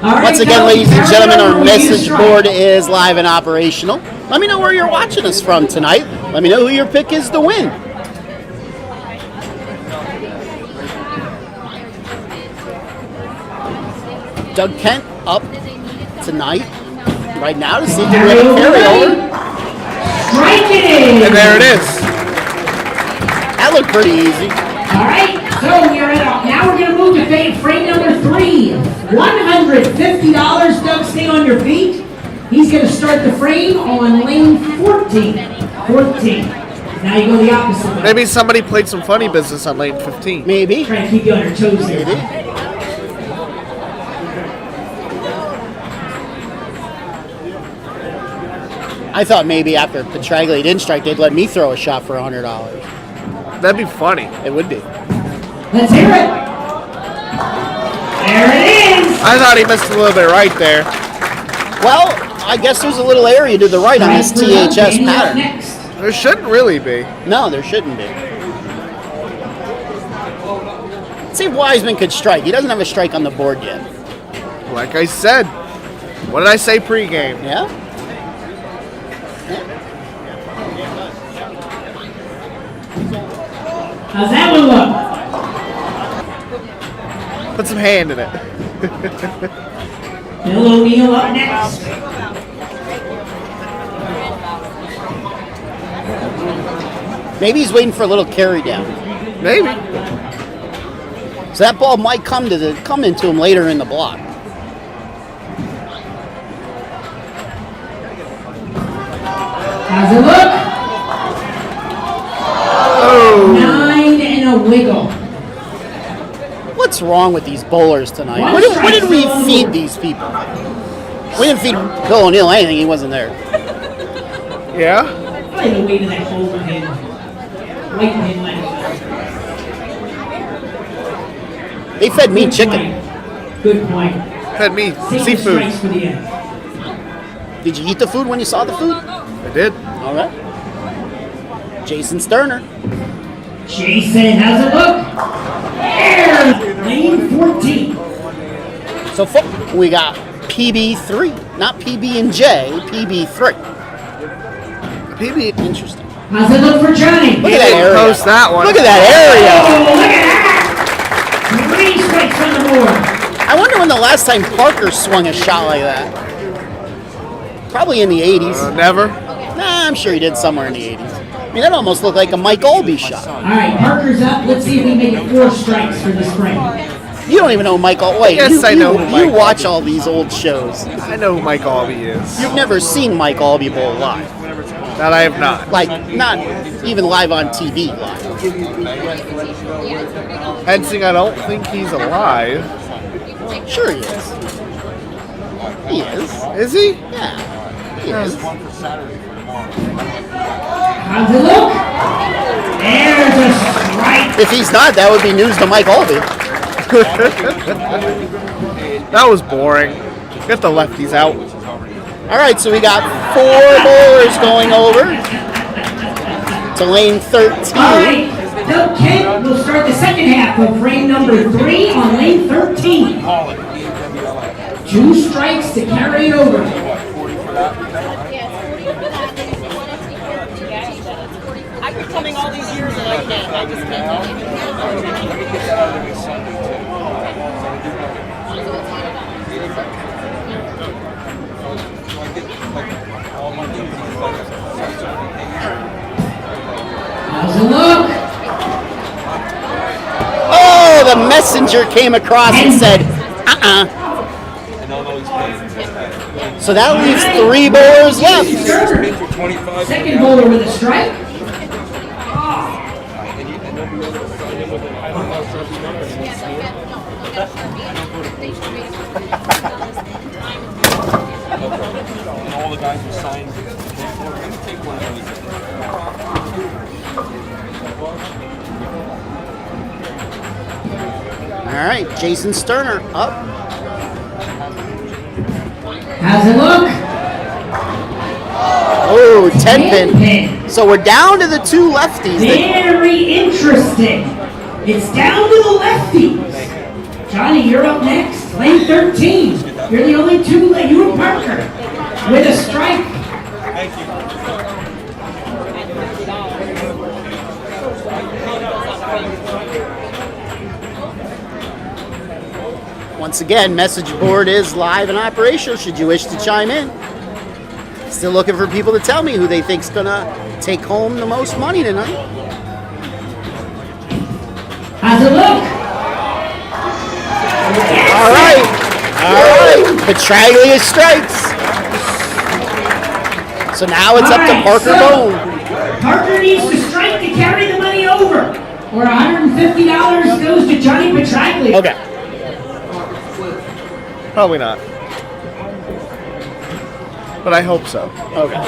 Speaker 3: All right,
Speaker 1: Once again,
Speaker 3: fellas,
Speaker 1: ladies and gentlemen, our
Speaker 3: we'll get a
Speaker 1: message
Speaker 3: strike.
Speaker 1: board is live and operational. Let me know where you're watching us from tonight. Let me know who your pick is to win. Doug Kent up tonight, right now, to see if we have a carryover.
Speaker 3: Striking.
Speaker 2: And there it is.
Speaker 1: That looked pretty easy.
Speaker 3: All right, so we're now we're going to move to frame number 3. $150. Doug, stay on your feet. He's going to start the frame on lane 14. Now you go the opposite way.
Speaker 2: Maybe somebody played some funny business on lane 15.
Speaker 1: Maybe.
Speaker 3: Try to keep you on your toes there.
Speaker 1: Maybe. I thought maybe after Petraglia didn't strike, they'd let me throw a shot for $100.
Speaker 2: That'd be funny.
Speaker 1: It would be.
Speaker 3: Let's hear it. There it is.
Speaker 2: I thought he missed a little bit right there.
Speaker 1: Well, I guess there's a little area to the right on this THS
Speaker 3: Danny up
Speaker 1: pattern.
Speaker 3: next.
Speaker 2: There shouldn't really be.
Speaker 1: No, there shouldn't be. Let's see if Wiseman could strike. He doesn't have a strike on the board yet.
Speaker 2: Like I said. What did I say pregame?
Speaker 1: Yeah?
Speaker 3: How's that one look?
Speaker 2: Put some hand in it.
Speaker 3: Bill O'Neill up next.
Speaker 1: Maybe he's waiting for a little carry down.
Speaker 2: Maybe.
Speaker 1: So that ball might come into him later in the block.
Speaker 3: How's it look?
Speaker 2: Oh.
Speaker 3: 9 and a wiggle.
Speaker 1: What's wrong with these bowlers tonight? What did we feed these people? We didn't feed Bill O'Neill anything. He wasn't there.
Speaker 2: Yeah?
Speaker 3: Play the weight of that golden pin. White pin left.
Speaker 1: They fed me chicken.
Speaker 3: Good point.
Speaker 2: Fed me
Speaker 3: Single
Speaker 2: seafood.
Speaker 3: strikes for the end.
Speaker 1: Did you eat the food when you saw the food?
Speaker 2: I did.
Speaker 1: All right. Jason Sterner.
Speaker 3: Jason, how's it look? There! Lane 14.
Speaker 1: So we got PB3, not PB and J, PB3.
Speaker 2: PB.
Speaker 1: Interesting.
Speaker 3: How's it look for Johnny?
Speaker 1: Look at that area.
Speaker 2: Post that one.
Speaker 1: Look at that area.
Speaker 3: Oh, look at that! 3 strikes on the board.
Speaker 1: I wonder when the last time Parker swung a shot like that. Probably in the 80s.
Speaker 2: Never.
Speaker 1: Nah, I'm sure he did somewhere in the 80s. I mean, that almost looked like a Mike Albee shot.
Speaker 3: All right, Parker's up. Let's see if we make it 4 strikes for the spring.
Speaker 1: You don't even know Mike Albee. Wait,
Speaker 2: Yes, I know who
Speaker 1: you
Speaker 2: Mike
Speaker 1: watch all these old shows.
Speaker 2: I know who Mike Albee is.
Speaker 1: You've never seen Mike Albee bowl live.
Speaker 2: That I have not.
Speaker 1: Like, not even live on TV live.
Speaker 2: Hensing, I don't think he's alive.
Speaker 1: Sure he is. He is.
Speaker 2: Is he?
Speaker 1: Yeah, he is.
Speaker 3: How's it look? There's a strike.
Speaker 1: If he's not, that would be news to Mike Albee.
Speaker 2: That was boring. Get the lefties out.
Speaker 1: All right, so we got 4 bowlers going over to lane 13.
Speaker 3: All right, Doug Kent will start the second half of frame number 3 on lane 13. 2 strikes to carry it over.
Speaker 6: I've been coming all these years and I can't. I just can't.
Speaker 3: How's it look?
Speaker 1: Oh, the messenger came across and said, So that leaves 3 bowlers left.
Speaker 3: Second bowler with a strike.
Speaker 5: All the guys were signed. Take one of those.
Speaker 1: All right, Jason Sterner up.
Speaker 3: How's it look?
Speaker 1: Oh, 10
Speaker 3: 10 pin.
Speaker 1: So we're down to the 2 lefties.
Speaker 3: Very interesting. It's down to the lefties. Johnny, you're up next. Lane 13. You're the only 2 that you and Parker with a strike.
Speaker 5: Thank you.
Speaker 1: Once again, message board is live and operational should you wish to chime in. Still looking for people to tell me who they think's gonna take home the most money tonight.
Speaker 3: How's it look?
Speaker 1: All right. Petraglia strikes. So now it's up to Parker Bone.
Speaker 3: Parker needs to strike to carry the money over. Or $150 goes to Johnny Petraglia.
Speaker 1: Okay.
Speaker 2: Probably not. But I hope so.
Speaker 1: Okay.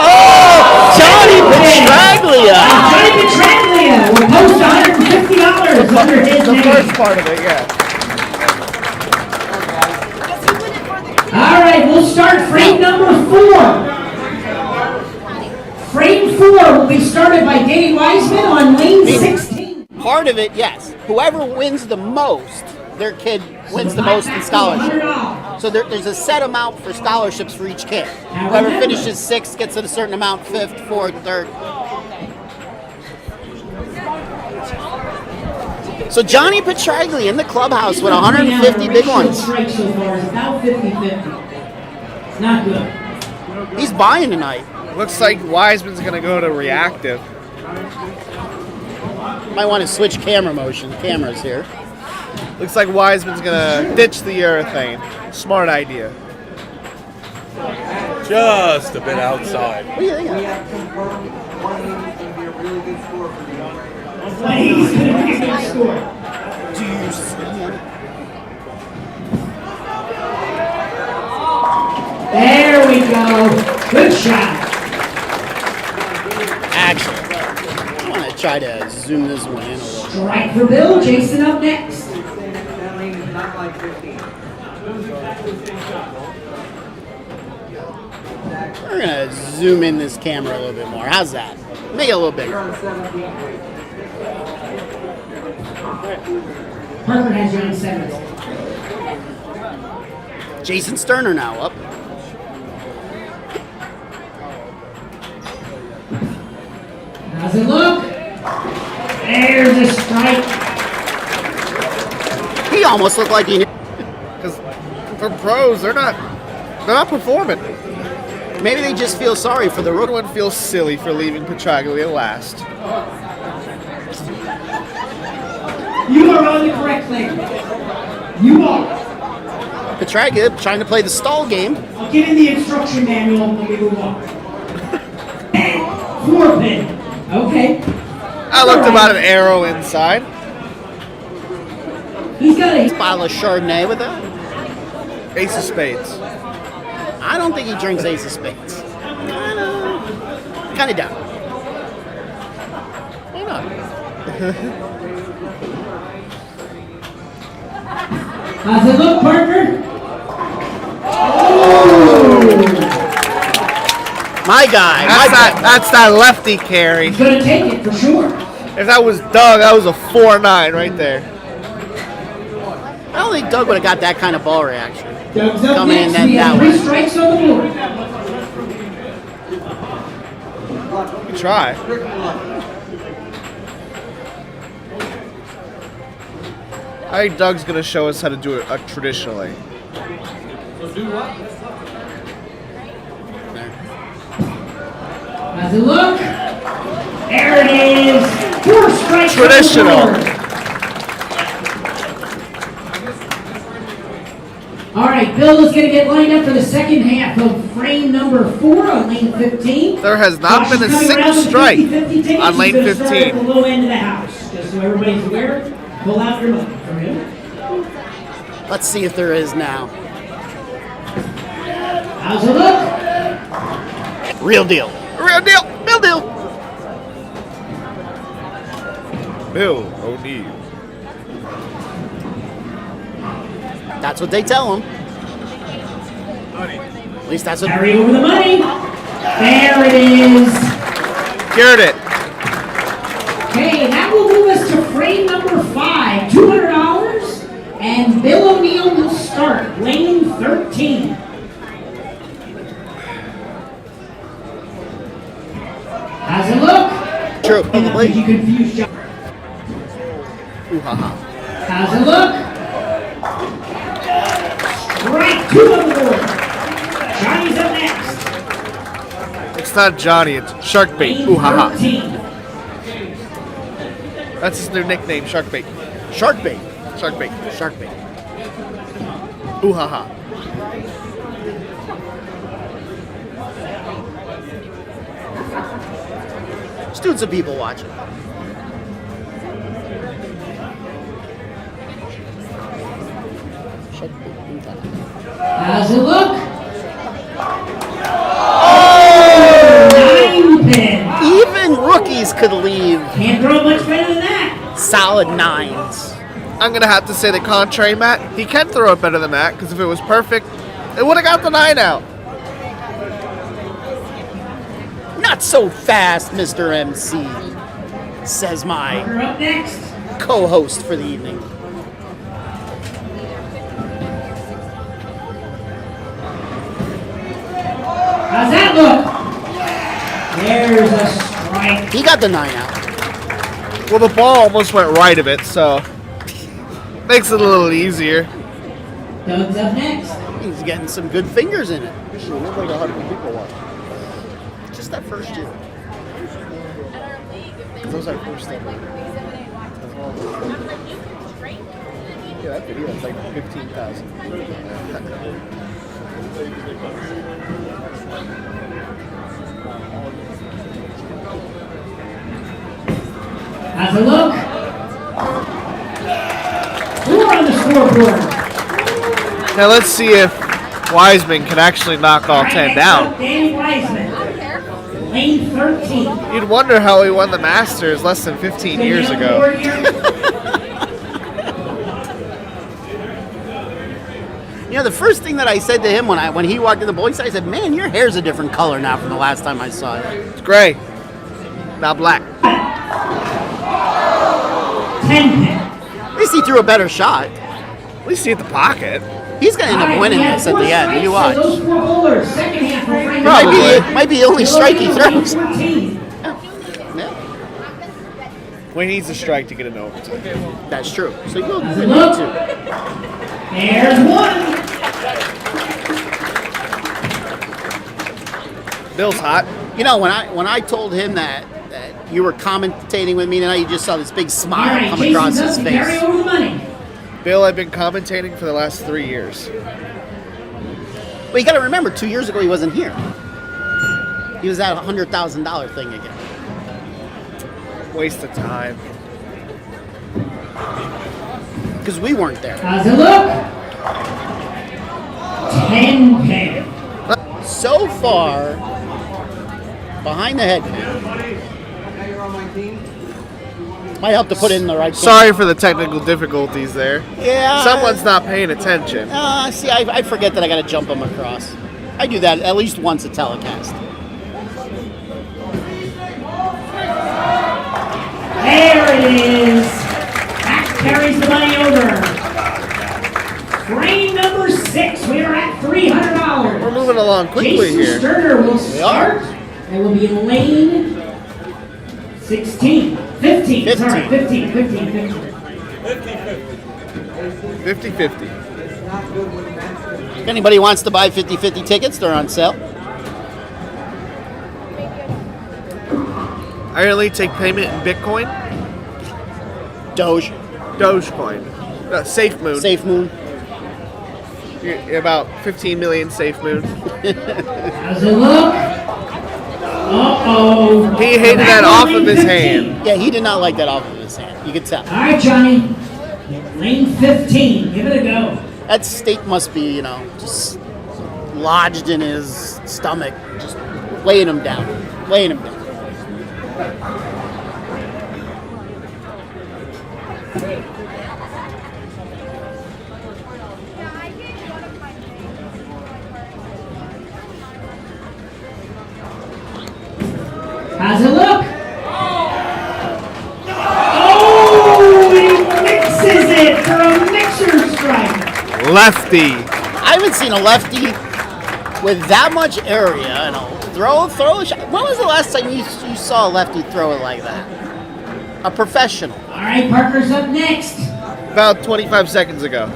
Speaker 1: Oh, Johnny Petraglia.
Speaker 3: Johnny Petraglia
Speaker 2: part of it, yeah.
Speaker 3: All right, we'll start frame number 4. Frame 4 will be started by Danny Wiseman on lane 16.
Speaker 1: Part of it, yes. Whoever wins the most, their kid wins the most in scholarship. So there's a set amount for scholarships for each kid. Whoever finishes 6th gets a certain amount, 5th, 4th, 3rd. So Johnny Petraglia in the clubhouse with 150 big ones.
Speaker 3: Strike so far is about 50-50. It's not good.
Speaker 1: He's buying tonight.
Speaker 2: Looks like Wiseman's going to go to reactive.
Speaker 1: Might want to switch cameras here.
Speaker 2: Looks like Wiseman's going to ditch the urethane. Smart idea.
Speaker 5: Just a bit outside.
Speaker 1: What do you think of that?
Speaker 3: He's going to make a good score.
Speaker 1: Do you see him?
Speaker 3: There we go. Good shot.
Speaker 1: Actually, I want to try to zoom this one in a little.
Speaker 3: Strike for Bill. Jason up next.
Speaker 1: We're going to zoom in this camera a little bit more. How's that? Make it a little bigger.
Speaker 3: Parker has you on 7.
Speaker 1: Jason Sterner now up.
Speaker 3: How's it look? There's a strike.
Speaker 1: He almost looked like he knew.
Speaker 2: Because for pros, they're not performing.
Speaker 1: Maybe they just feel sorry for the rookie.
Speaker 2: Everyone feels silly for leaving Petraglia last.
Speaker 3: You are on the correct lane. You are.
Speaker 1: Petraglia trying to play the stall game.
Speaker 3: I'll give you the instruction manual when we move on. And 4 pin. Okay.
Speaker 2: I looked about an arrow inside.
Speaker 3: He's got a
Speaker 1: Bottle of Chardonnay with that.
Speaker 2: Ace of spades.
Speaker 1: I don't think he drinks Ace of Spades. Kind of doubt. Why not?
Speaker 3: How's it look, Parker?
Speaker 1: My guy.
Speaker 2: That's that lefty carry.
Speaker 3: He's gonna take it for sure.
Speaker 2: If that was Doug, that was a 4-9 right there.
Speaker 1: I don't think Doug would have got that kind of ball reaction.
Speaker 3: Doug's up
Speaker 1: Coming in
Speaker 3: next.
Speaker 1: that
Speaker 3: We have 3
Speaker 1: way.
Speaker 3: strikes on the board.
Speaker 2: You try. I think Doug's going to show us how to do it traditionally.
Speaker 3: How's it look? There it is. 4 strikes.
Speaker 2: Traditional.
Speaker 3: On the board. All right, Bill is going to get lined up for the second half of frame number 4 on lane 15.
Speaker 2: There has not been a
Speaker 3: Josh is coming
Speaker 2: single
Speaker 3: around with
Speaker 2: strike
Speaker 3: 50-50 tickets.
Speaker 2: on lane
Speaker 3: He's gonna start at
Speaker 2: 15.
Speaker 3: the low end of the house, just so everybody's aware. Pull out your money from him.
Speaker 1: Let's see if there is now.
Speaker 3: How's it look?
Speaker 1: Real deal.
Speaker 2: Real deal.
Speaker 1: Real deal.
Speaker 2: Bill O'Neill.
Speaker 1: That's what they tell him. At least that's what.
Speaker 3: Carry over the money. There it is.
Speaker 2: Cured it.
Speaker 3: Okay, that will move us to frame number 5, $200, and Bill O'Neill will start lane 13. How's it look?
Speaker 1: True.
Speaker 3: Did you confuse John?
Speaker 1: Ooh, haha.
Speaker 3: How's it look? Strike 2 on the board. Johnny's up next.
Speaker 2: It's not Johnny, it's Sharkbait. Ooh, haha.
Speaker 3: 13.
Speaker 2: That's his new nickname, Sharkbait.
Speaker 1: Sharkbait.
Speaker 2: Sharkbait.
Speaker 1: Sharkbait.
Speaker 2: Ooh, haha.
Speaker 1: Students of people watching.
Speaker 3: How's it look? Oh! 9 pin.
Speaker 1: Even rookies could leave
Speaker 3: Can't throw much better than that.
Speaker 1: solid 9s.
Speaker 2: I'm going to have to say that contrary Matt, he can throw it better than Matt, because if it was perfect, it would have got the 9 out.
Speaker 1: Not so fast, Mr. MC, says my
Speaker 3: Partner up next.
Speaker 1: co-host for the evening.
Speaker 3: How's that look? There's a strike.
Speaker 1: He got the 9 out.
Speaker 2: Well, the ball almost went right of it, so makes it a little easier.
Speaker 3: Doug's up next.
Speaker 1: He's getting some good fingers in it. Just that first year. Those are first ever. Yeah, that video is like 15,000.
Speaker 3: How's it look? Who are on the scoreboard?
Speaker 2: Now let's see if Wiseman can actually knock all 10 down.
Speaker 3: Danny Wiseman. Lane 13.
Speaker 2: You'd wonder how he won the Masters less than 15 years ago.
Speaker 1: You know, the first thing that I said to him when he walked in the bowling side, I said, "Man, your hair's a different color now from the last time I saw it."
Speaker 2: It's gray, not black.
Speaker 3: 10 pin.
Speaker 1: At least he threw a better shot.
Speaker 2: At least he hit the pocket.
Speaker 1: He's going to end up winning this at the end. You watch.
Speaker 3: Those 4 bowlers. Second half will bring
Speaker 1: Might be the only strike he throws.
Speaker 3: 14.
Speaker 1: Yeah,
Speaker 2: Well, he needs a strike to get an overtime.
Speaker 1: that's true. So you'll
Speaker 3: How's it
Speaker 1: need
Speaker 3: look?
Speaker 1: to.
Speaker 3: There's 1.
Speaker 2: Bill's hot.
Speaker 1: You know, when I told him that you were commentating with me tonight, you just saw this big
Speaker 3: All
Speaker 1: smile
Speaker 3: right,
Speaker 1: come across his
Speaker 3: Jason's up to carry
Speaker 1: face.
Speaker 3: over the money.
Speaker 2: Bill, I've been commentating for the last 3 years.
Speaker 1: But you got to remember, 2 years ago he wasn't here. He was at $100,000 thing again.
Speaker 2: Waste of time.
Speaker 1: Because we weren't there.
Speaker 3: How's it look? 10 pin.
Speaker 1: So far, behind the head. Might help to put it in the right place.
Speaker 2: Sorry for the technical difficulties there.
Speaker 1: Yeah.
Speaker 2: Someone's not paying attention.
Speaker 1: See, I forget that I got to jump him across. I do that at least once a telecast.
Speaker 3: There it is. That carries the money over. Frame number 6. We are at $300.
Speaker 2: We're moving along quickly
Speaker 3: Jason
Speaker 2: here.
Speaker 3: Sterner will start. It will be lane 16. 15. Sorry, 15.
Speaker 2: 50-50.
Speaker 1: If anybody wants to buy 50-50 tickets, they're on sale.
Speaker 2: I only take payment in Bitcoin. Dogecoin. Safe Moon.
Speaker 1: Safe Moon.
Speaker 2: About 15 million Safe Moon.
Speaker 3: How's it look? Uh-oh.
Speaker 2: He hated that off of his hand.
Speaker 1: Yeah, he did not like that off of his hand. You could tell.
Speaker 3: All right, Johnny. Lane 15. Give it a go.
Speaker 1: That steak must be, just lodged in his stomach, just weighing him down.
Speaker 3: How's it look? Oh, he mixes it for a mixer strike.
Speaker 2: Lefty.
Speaker 1: I haven't seen a lefty with that much area, throw a shot. When was the last time you saw a lefty throw it like that? A professional.
Speaker 3: All right, Parker's up next.
Speaker 2: About 25 seconds ago.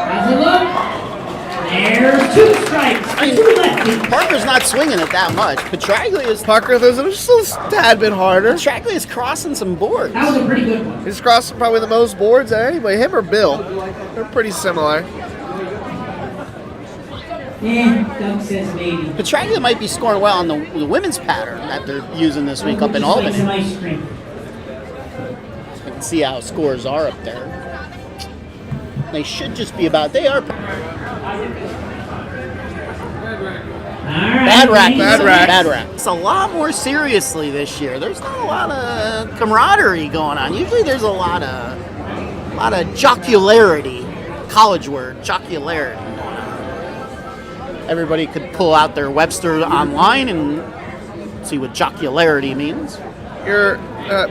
Speaker 3: How's it look? There's 2 strikes. 2 lefties.
Speaker 1: Parker's not swinging it that much. Petraglia's
Speaker 2: Parker throws it just a tad bit harder.
Speaker 1: Petraglia's crossing some boards.
Speaker 3: That was a pretty good one.
Speaker 2: He's crossing probably the most boards at anybody. Him or Bill. They're pretty similar.
Speaker 3: Doug says maybe.
Speaker 1: Petraglia might be scoring well on the women's pattern that they're using this week up in
Speaker 3: Just like
Speaker 1: Albany.
Speaker 3: some ice cream.
Speaker 1: I can see how scores are up there. They should just be about. They are. Bad rack.
Speaker 2: Bad rack.
Speaker 1: Bad rack. It's a lot more seriously this year. There's not a lot of camaraderie going on. Usually there's a lot of jocularity. College word, jocularity. Everybody could pull out their Webster online and see what jocularity means.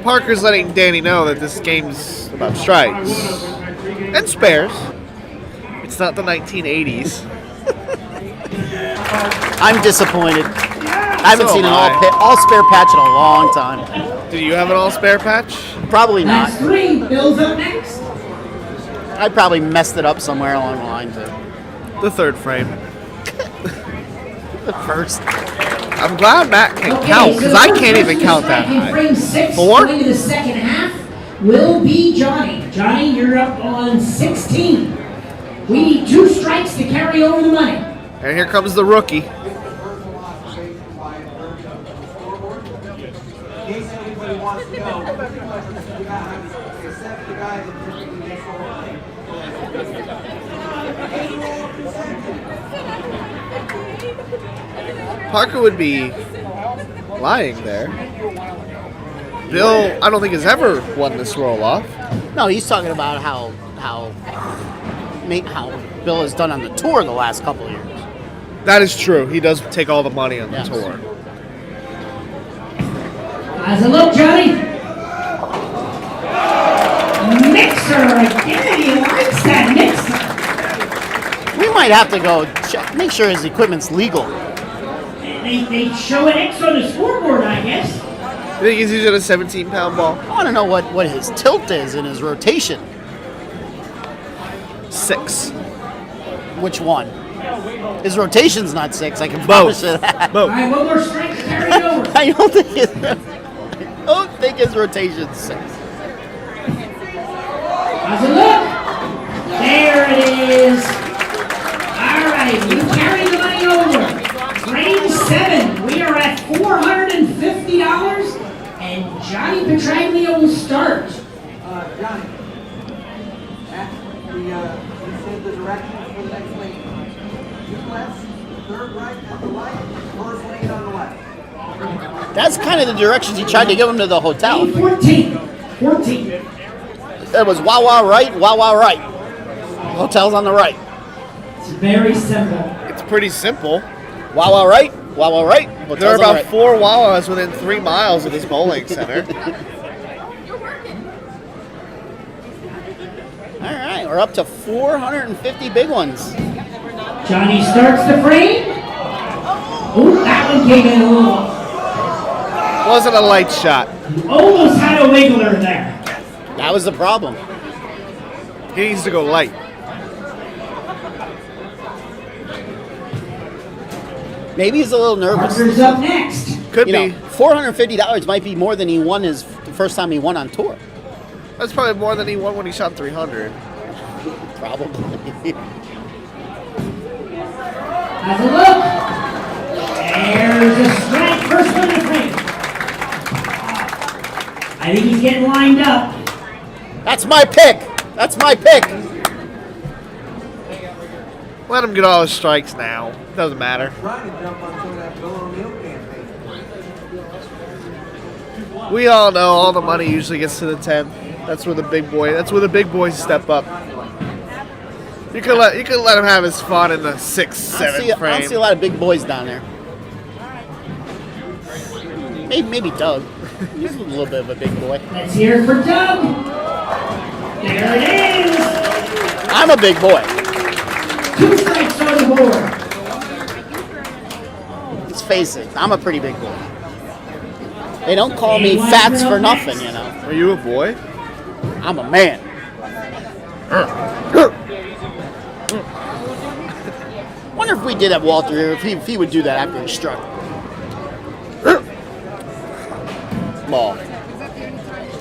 Speaker 2: Parker's letting Danny know that this game's about strikes and spares. It's not the 1980s.
Speaker 1: I'm disappointed. I haven't
Speaker 2: So
Speaker 1: seen an
Speaker 2: am I.
Speaker 1: all spare patch in a long time.
Speaker 2: Do you have an all-spare patch?
Speaker 1: Probably not.
Speaker 3: That's 3. Bill's up next.
Speaker 1: I probably messed it up somewhere along the line too.
Speaker 2: The third frame.
Speaker 1: The first.
Speaker 2: I'm glad Matt can count, because I can't even count that
Speaker 3: In
Speaker 2: high.
Speaker 3: frame 6,
Speaker 2: 4?
Speaker 3: going to the second half, will be Johnny. Johnny, you're up on 16. We need 2 strikes to carry over the money.
Speaker 2: And here comes the rookie.
Speaker 7: In case anybody wants to go, except the guy that didn't get
Speaker 2: Parker would be lying there. Bill, I don't think has ever won this roll-off.
Speaker 1: No, he's talking about how Bill has done on the tour the last couple of years.
Speaker 2: That is true. He does take all the money on the
Speaker 1: Yes.
Speaker 2: tour.
Speaker 3: How's it look, Johnny? Mixer again. He likes that mixer.
Speaker 1: We might have to go check, make sure his equipment's legal.
Speaker 3: They show an X on the scoreboard, I guess.
Speaker 2: You think he's using a 17-pound ball?
Speaker 1: I want to know what his tilt is in his rotation.
Speaker 2: 6.
Speaker 1: Which one? His rotation's not 6. I can promise you that.
Speaker 3: All
Speaker 2: Both.
Speaker 3: right, one more strike to carry it over.
Speaker 1: I don't think his rotation's 6.
Speaker 3: How's it look? There it is. All right, you carry the money over. Frame 7, we are at $450, and Johnny Petraglia will start.
Speaker 7: Johnny, you said the directions for the next lane. 2 left, 3rd right at the light, 1st lane on the left.
Speaker 1: That's kind of the directions he tried to give him to the hotel.
Speaker 3: 14.
Speaker 1: It was wah right, wah right. Hotel's on the right.
Speaker 3: It's very simple.
Speaker 2: It's pretty simple.
Speaker 1: Wah right, hotel's
Speaker 2: There are
Speaker 1: on the
Speaker 2: about
Speaker 1: right.
Speaker 2: 4 Wawas within 3 miles of this bowling center.
Speaker 1: All right, we're up to 450 big ones.
Speaker 3: Johnny starts the frame. Oh, that one came in a little.
Speaker 2: Wasn't a light shot.
Speaker 3: Almost had a wiggler there.
Speaker 1: That was the problem.
Speaker 2: He needs to go light.
Speaker 1: Maybe he's a little nervous.
Speaker 3: Parker's up next.
Speaker 2: Could
Speaker 1: You know,
Speaker 2: be.
Speaker 1: $450 might be more than he won the first time he won on tour.
Speaker 2: That's probably more than he won when he shot 300.
Speaker 1: Probably.
Speaker 3: How's it look? There's a strike. First one to frame. I think he's getting lined up.
Speaker 1: That's my pick. That's my pick.
Speaker 2: Let him get all his strikes now. Doesn't matter.
Speaker 7: Trying to jump on some of that Bill O'Neill campaign.
Speaker 2: We all know all the money usually gets to the 10th. That's where the big boys step up. You can let him have his fun in the 6th, 7th
Speaker 1: I don't
Speaker 2: frame.
Speaker 1: see a lot of big boys down there. Maybe Doug. He's a little bit of a big boy.
Speaker 3: Let's hear it for Doug. There it is.
Speaker 1: I'm a big boy.
Speaker 3: 2 strikes on the board.
Speaker 1: Let's face it. I'm a pretty big boy. They don't call me Fats for nothing, you know.
Speaker 2: Are you a boy?
Speaker 1: I'm a man. Wonder if we did have Walter here, if he would do that after he struck. Ball.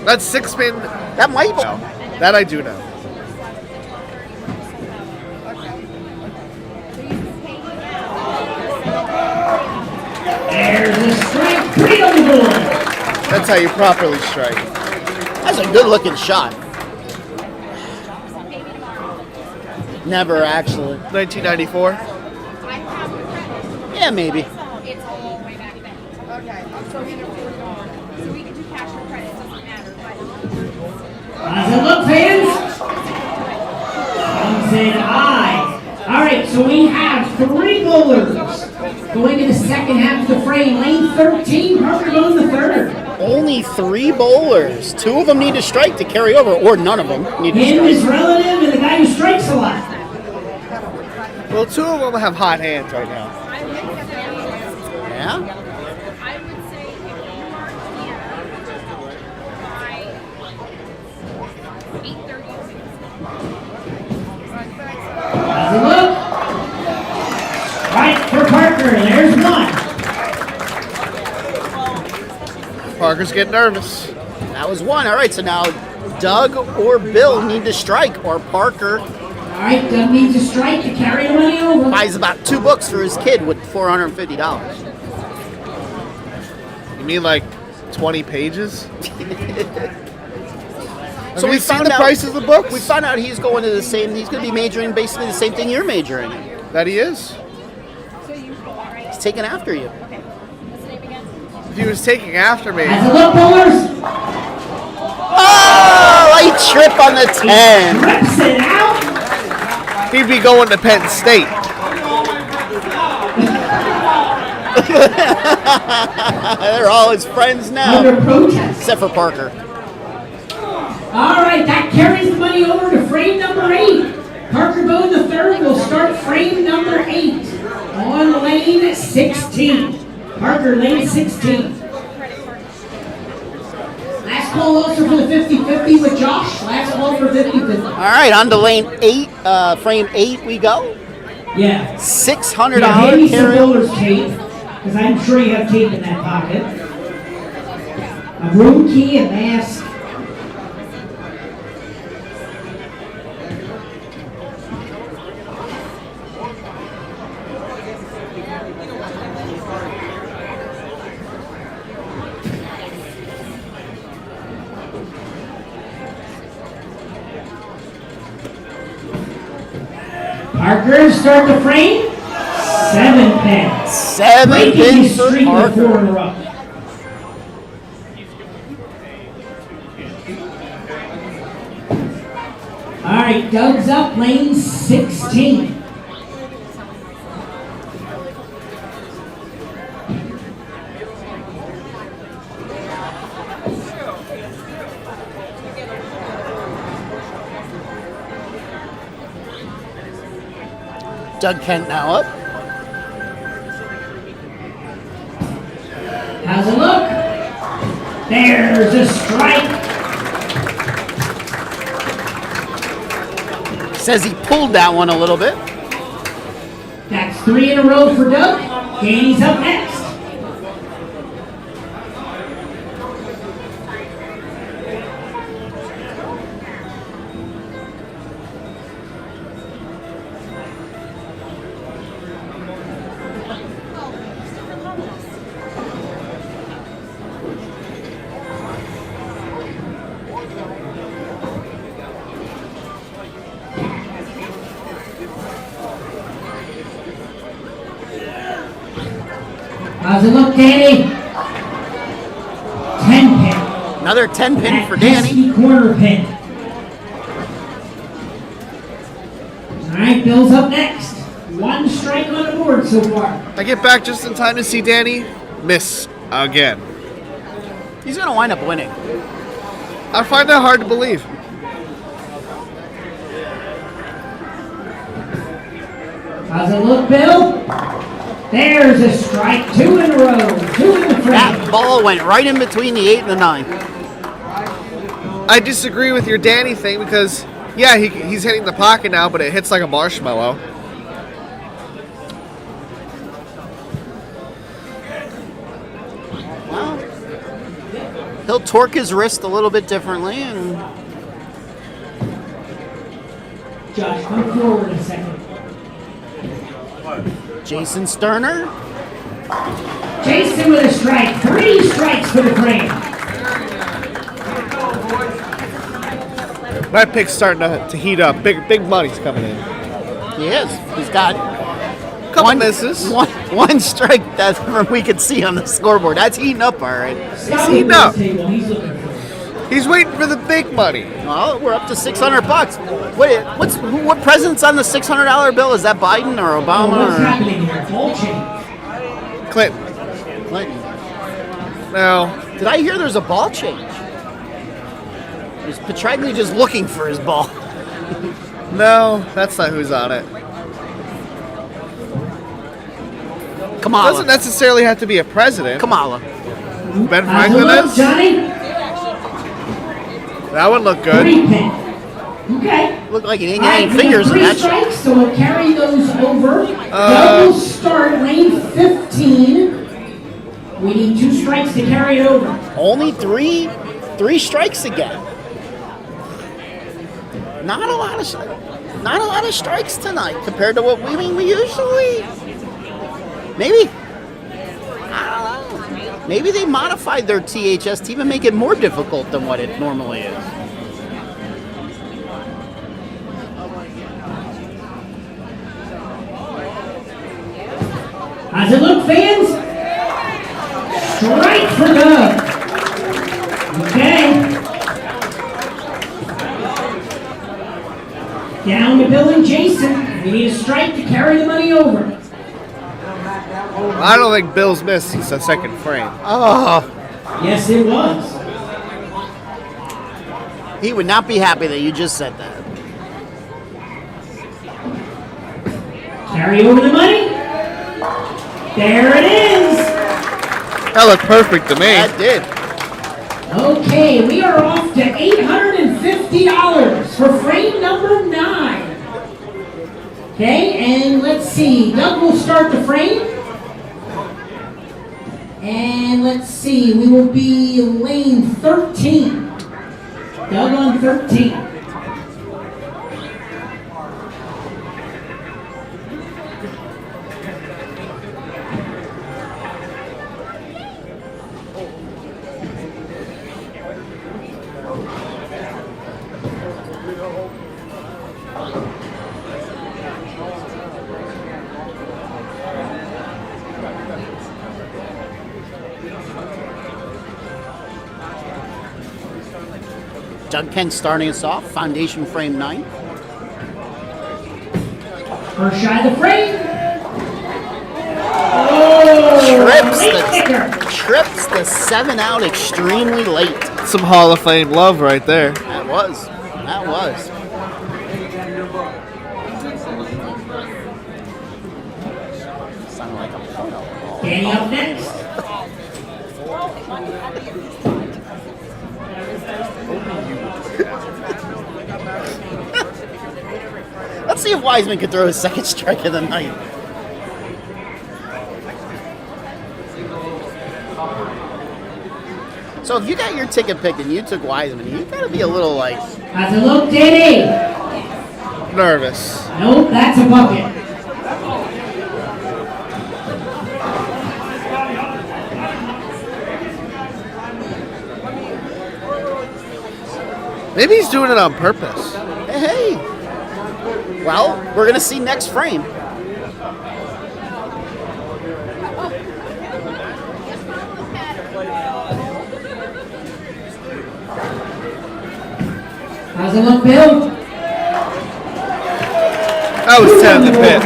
Speaker 2: That's 6 spin.
Speaker 1: That might.
Speaker 2: No, that I do know.
Speaker 3: There's a strike. 3 on the board.
Speaker 2: That's how you properly strike.
Speaker 1: That's a good looking shot. Never actually.
Speaker 2: 1994.
Speaker 1: Yeah, Yeah, maybe.
Speaker 4: It's all the way back then.
Speaker 8: Okay, so we can afford it all. So we can do cash or credit, it doesn't matter.
Speaker 3: How's it look, fans? Some said aye. All right, so we have 3 bowlers going to the second half of the frame. Lane 13, Parker Bone the third.
Speaker 1: Only 3 bowlers. 2 of them need to strike to carry over, or none of them need to
Speaker 3: Him,
Speaker 1: strike.
Speaker 3: his relative, and the guy who strikes a lot.
Speaker 2: Well, 2 of them have hot hands right now.
Speaker 1: Yeah?
Speaker 8: I would say if you are here by 8:30.
Speaker 3: How's it look? Right for Parker, there's 1.
Speaker 2: Parker's getting nervous.
Speaker 1: That was 1. All right, so now Doug or Bill need to strike, or Parker
Speaker 3: All right, Doug needs a strike to carry the money over.
Speaker 1: buys about 2 books for his kid with $450.
Speaker 2: You mean like 20 pages?
Speaker 1: So we
Speaker 2: Have you seen
Speaker 1: found
Speaker 2: the
Speaker 1: out-
Speaker 2: price of the books?
Speaker 1: We found out he's going to the same. He's going to be majoring basically the same thing you're majoring in.
Speaker 2: That he is.
Speaker 1: He's taking after you.
Speaker 2: If he was taking after me,
Speaker 3: How's it look, bowlers?
Speaker 1: Oh, light trip on the 10.
Speaker 3: Rips it out.
Speaker 2: he'd be going to Penn State.
Speaker 1: They're all his friends now,
Speaker 3: Under protest.
Speaker 1: except for Parker.
Speaker 3: All right, that carries the money over to frame number 8. Parker Bone the third will start frame number 8 on lane 16. Parker, lane 16. Last call also for the 50-50 with Josh. Last call for 50-50.
Speaker 1: All right, on to lane 8, frame 8 we go.
Speaker 3: Yeah.
Speaker 1: $600
Speaker 3: Yeah, hand me some
Speaker 1: carry.
Speaker 3: bowler's tape, because I'm sure you have tape in that pocket. A room key, a mask. Parker, start the frame. 7 pins.
Speaker 1: 7
Speaker 3: Breaking
Speaker 1: pins
Speaker 3: his
Speaker 1: for
Speaker 3: streak with 4 in
Speaker 1: Parker.
Speaker 3: a row. All right, Doug's up, lane 16.
Speaker 1: Doug Kent now up.
Speaker 3: How's it look? There's a strike.
Speaker 1: Says he pulled that one a little bit.
Speaker 3: That's 3 in a row for Doug. Danny's up next. How's it look, Danny? 10 pin.
Speaker 1: Another 10 pin
Speaker 3: That
Speaker 1: for Danny.
Speaker 3: pesky corner pin. All right, Bill's up next. 1 strike on the board so far.
Speaker 2: I get back just in time to see Danny miss again.
Speaker 1: He's going to wind up winning.
Speaker 2: I find that hard to believe.
Speaker 3: How's it look, Bill? There's a strike. 2 in a row. 2 in the frame.
Speaker 1: That ball went right in between the 8 and the 9.
Speaker 2: I disagree with your Danny thing because, yeah, he's hitting the pocket now, but it hits like a marshmallow.
Speaker 1: Well, he'll torque his wrist a little bit differently, and
Speaker 3: Josh, come forward a second.
Speaker 1: Jason Sterner.
Speaker 3: Jason with a strike. 3 strikes for the frame.
Speaker 2: My pick's starting to heat up. Big money's coming in.
Speaker 1: He is. He's got
Speaker 2: Couple misses.
Speaker 1: One strike that we could see on the scoreboard. That's heating up, all right.
Speaker 3: Stop
Speaker 2: heating
Speaker 3: looking at
Speaker 2: up.
Speaker 3: the table. He's looking for it.
Speaker 2: He's waiting for the big money.
Speaker 1: Well, we're up to $600. What president's on the $600 bill? Is that Biden or
Speaker 3: Oh,
Speaker 1: Obama
Speaker 3: what's
Speaker 1: or
Speaker 3: happening here? Ball change.
Speaker 2: Clinton.
Speaker 1: Clinton?
Speaker 2: No.
Speaker 1: Did I hear there's a ball change? Is Petraglia just looking for his ball?
Speaker 2: No, that's not who's on it.
Speaker 1: Kamala.
Speaker 2: Doesn't necessarily have to be a president.
Speaker 1: Kamala.
Speaker 2: Ben
Speaker 3: How's it
Speaker 2: Franklin
Speaker 3: look,
Speaker 2: is?
Speaker 3: Johnny?
Speaker 2: That would look good.
Speaker 3: 3 pin. Okay.
Speaker 1: Looked like he didn't
Speaker 3: All
Speaker 1: get
Speaker 3: right,
Speaker 1: any
Speaker 3: we
Speaker 1: fingers
Speaker 3: got
Speaker 1: in
Speaker 3: 3
Speaker 1: that shot.
Speaker 3: strikes, so we'll carry those over. Double start, lane 15. We need 2 strikes to carry it over.
Speaker 1: Only three strikes again. Not a lot of strikes tonight compared to what we usually. Maybe. I don't know. Maybe they modified their THS to even make it more difficult than what it normally is.
Speaker 3: How's it look, fans? Strike for Doug. Okay. Down to Bill and Jason. We need a strike to carry the money over.
Speaker 2: I don't think Bill's missed since the second frame.
Speaker 1: Oh,
Speaker 3: Yes, it was.
Speaker 1: he would not be happy that you just said that.
Speaker 3: Carry over the money. There it is.
Speaker 2: That looked perfect to me.
Speaker 1: That did.
Speaker 3: Okay, we are off to $850 for frame number 9. Okay, and let's see. Doug will start the frame. And let's see, we will be lane 13. Doug on 13.
Speaker 1: Doug Kent starting us off. Foundation frame 9.
Speaker 3: First shot of the frame. Oh, late kicker.
Speaker 1: Trips the 7 out extremely late.
Speaker 2: Some Hall of Fame love right there.
Speaker 1: That was. Sounded like a photo.
Speaker 3: Danny up next.
Speaker 1: Let's see if Wiseman could throw his second strike of the night. So if you got your ticket picked and you took Wiseman, you gotta be a little like.
Speaker 3: How's it look, Danny?
Speaker 2: Nervous.
Speaker 3: Nope, that's a bucket.
Speaker 2: Maybe he's doing it on purpose.
Speaker 1: Hey. Well, we're gonna see next frame.
Speaker 3: How's it look, Bill?
Speaker 2: That was 10 in the pit.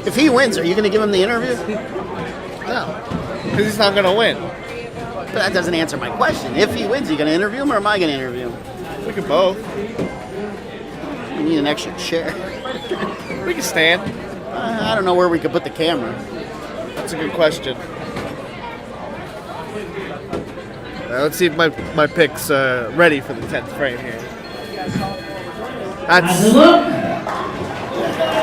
Speaker 1: If he wins, are you gonna give him the interview?
Speaker 2: No. Because he's not going to win.
Speaker 1: But that doesn't answer my question. If he wins, are you gonna interview him or am I gonna interview him?
Speaker 2: We can both.
Speaker 1: We need an extra chair.
Speaker 2: We can stand.
Speaker 1: I don't know where we could put the camera.
Speaker 2: That's a good question. Let's see if my pick's ready for the 10th frame here.
Speaker 3: How's it look?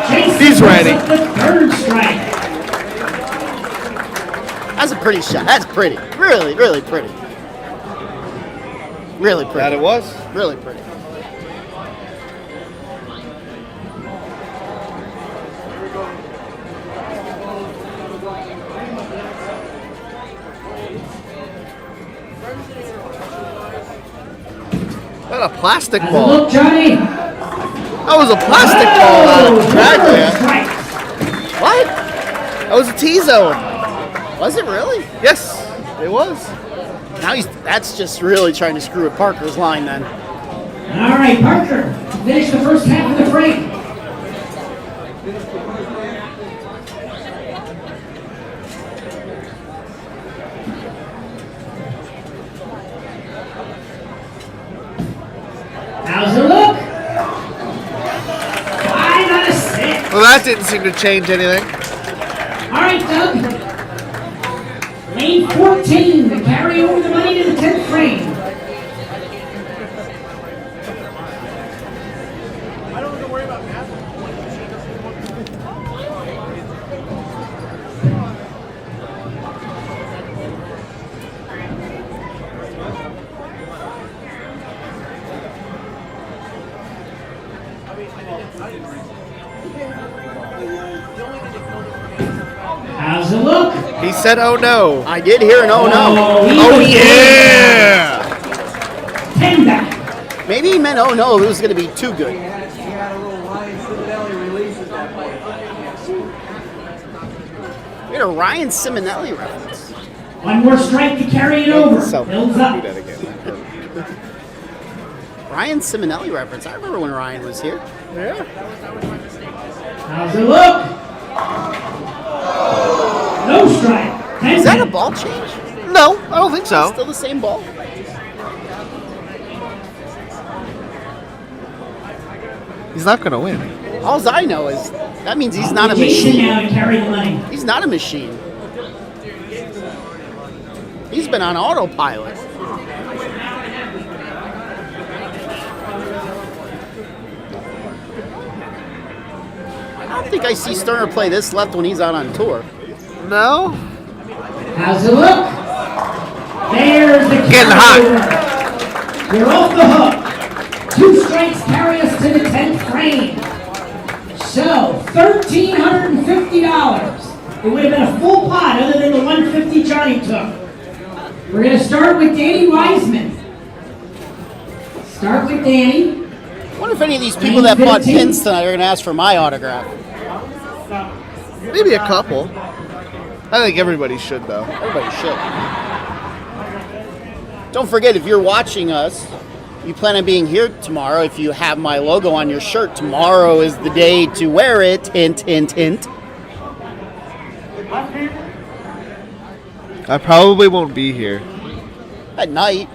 Speaker 3: Jason
Speaker 2: He's ready.
Speaker 3: puts up the third strike.
Speaker 1: That's a pretty shot. That's pretty. Really, really pretty. Really pretty.
Speaker 2: That it was.
Speaker 1: Really pretty.
Speaker 2: What a plastic
Speaker 3: How's it
Speaker 2: ball.
Speaker 3: look, Johnny?
Speaker 2: That was a plastic ball out of the track, man.
Speaker 3: Strike.
Speaker 1: What?
Speaker 2: That was a T-zone.
Speaker 1: Was it really?
Speaker 2: Yes, it was.
Speaker 1: Now that's just really trying to screw with Parker's line then.
Speaker 3: All right, Parker, finish the first half of the frame. How's it look? 5 out of 6.
Speaker 2: Well, that didn't seem to change anything.
Speaker 3: All right, Doug. Lane 14 to carry over the money to the 10th frame. How's it look?
Speaker 2: He said, "Oh no."
Speaker 1: I did hear an oh no.
Speaker 2: Oh yeah.
Speaker 3: 10 back.
Speaker 1: Maybe he meant oh no, it was going to be too good.
Speaker 7: He had a little Ryan Ciminelli release at that point.
Speaker 1: We had a Ryan Ciminelli reference.
Speaker 3: One more strike to carry it over.
Speaker 2: So-
Speaker 3: Builds up.
Speaker 1: Ryan Ciminelli reference. I remember when Ryan was here.
Speaker 3: How's it look? No strike. 10
Speaker 1: Is that a
Speaker 3: back.
Speaker 1: ball change?
Speaker 2: No, I don't think so.
Speaker 1: Still the same ball?
Speaker 2: He's not gonna win.
Speaker 1: All I know is that means he's not a
Speaker 3: Obligation
Speaker 1: machine.
Speaker 3: now to carry the money.
Speaker 1: He's not a machine. He's been on autopilot. I don't think I see Sterner play this left when he's out on tour.
Speaker 2: No.
Speaker 3: How's it look? There's the
Speaker 2: Getting
Speaker 3: carryover. You're off the hook. 2 strikes carry us to the 10th frame. So, $1,350. It would have been a full pot other than the $150 Johnny took. We're going to start with Danny Wiseman. Start with Danny.
Speaker 1: I wonder if any of these people that bought pins tonight are going to ask for my autograph.
Speaker 2: Maybe a couple. I think everybody should though.
Speaker 1: Everybody should. Don't forget, if you're watching us, you plan on being here tomorrow. If you have my logo on your shirt, tomorrow is the day to wear it. Hint, hint, hint.
Speaker 2: I probably won't be here.
Speaker 1: At night.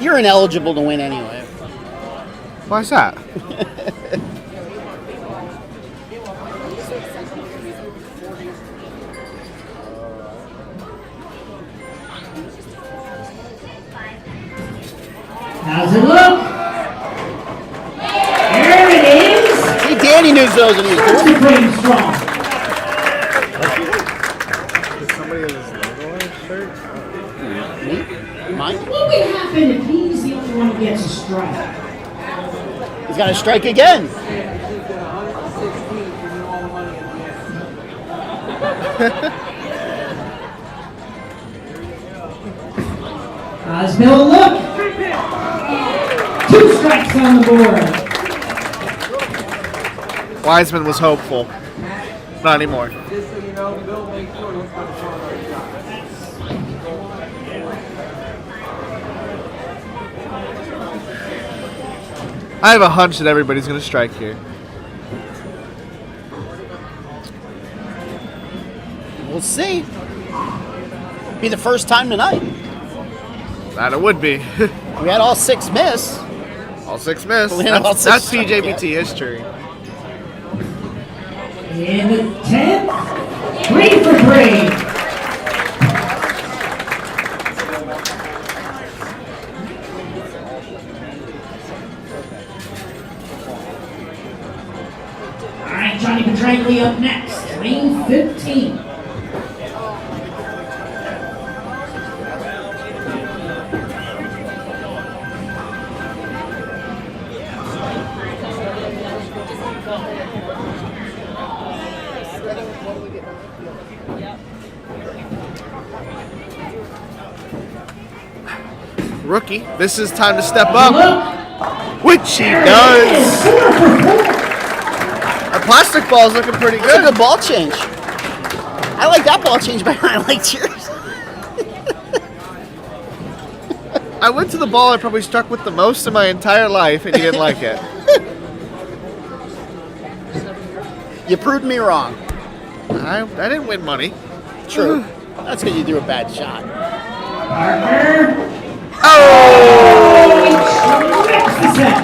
Speaker 1: You're ineligible to win anyway.
Speaker 2: Why's that?
Speaker 3: How's it look? There it is.
Speaker 1: See, Danny knows what he was doing.
Speaker 3: First frame strong.
Speaker 2: Did somebody have his logo on his shirt?
Speaker 1: Me? Mine?
Speaker 3: What would happen if he's the only one who gets a strike?
Speaker 1: He's got to strike again.
Speaker 3: How's Bill look? 2 strikes on the board.
Speaker 2: Wiseman was hopeful. Not anymore.
Speaker 7: Just so you know, Bill makes sure he's going to show another shot.
Speaker 2: I have a hunch that everybody's gonna strike here.
Speaker 1: We'll see. Be the first time tonight.
Speaker 2: That it would be.
Speaker 1: We had all 6 miss.
Speaker 2: All 6 miss.
Speaker 1: We had all
Speaker 2: That's
Speaker 1: 6
Speaker 2: PJBT history.
Speaker 3: In the 10th, 3 for 3. All right, Johnny Petrangeli up next, lane 15.
Speaker 2: rookie. This is time to step
Speaker 3: Look,
Speaker 2: up, which he
Speaker 3: there it
Speaker 2: does.
Speaker 3: is, 4 for 4.
Speaker 2: Our plastic ball is looking pretty
Speaker 1: That's a
Speaker 2: good.
Speaker 1: good ball change. I like that ball change better than I liked yours.
Speaker 2: I went to the ball I probably struck with the most in my entire life, and you didn't like it.
Speaker 1: You proved me wrong.
Speaker 2: I didn't win money.
Speaker 1: True. That's because you threw a bad shot.
Speaker 3: Parker.
Speaker 2: Oh!
Speaker 3: Trips the set.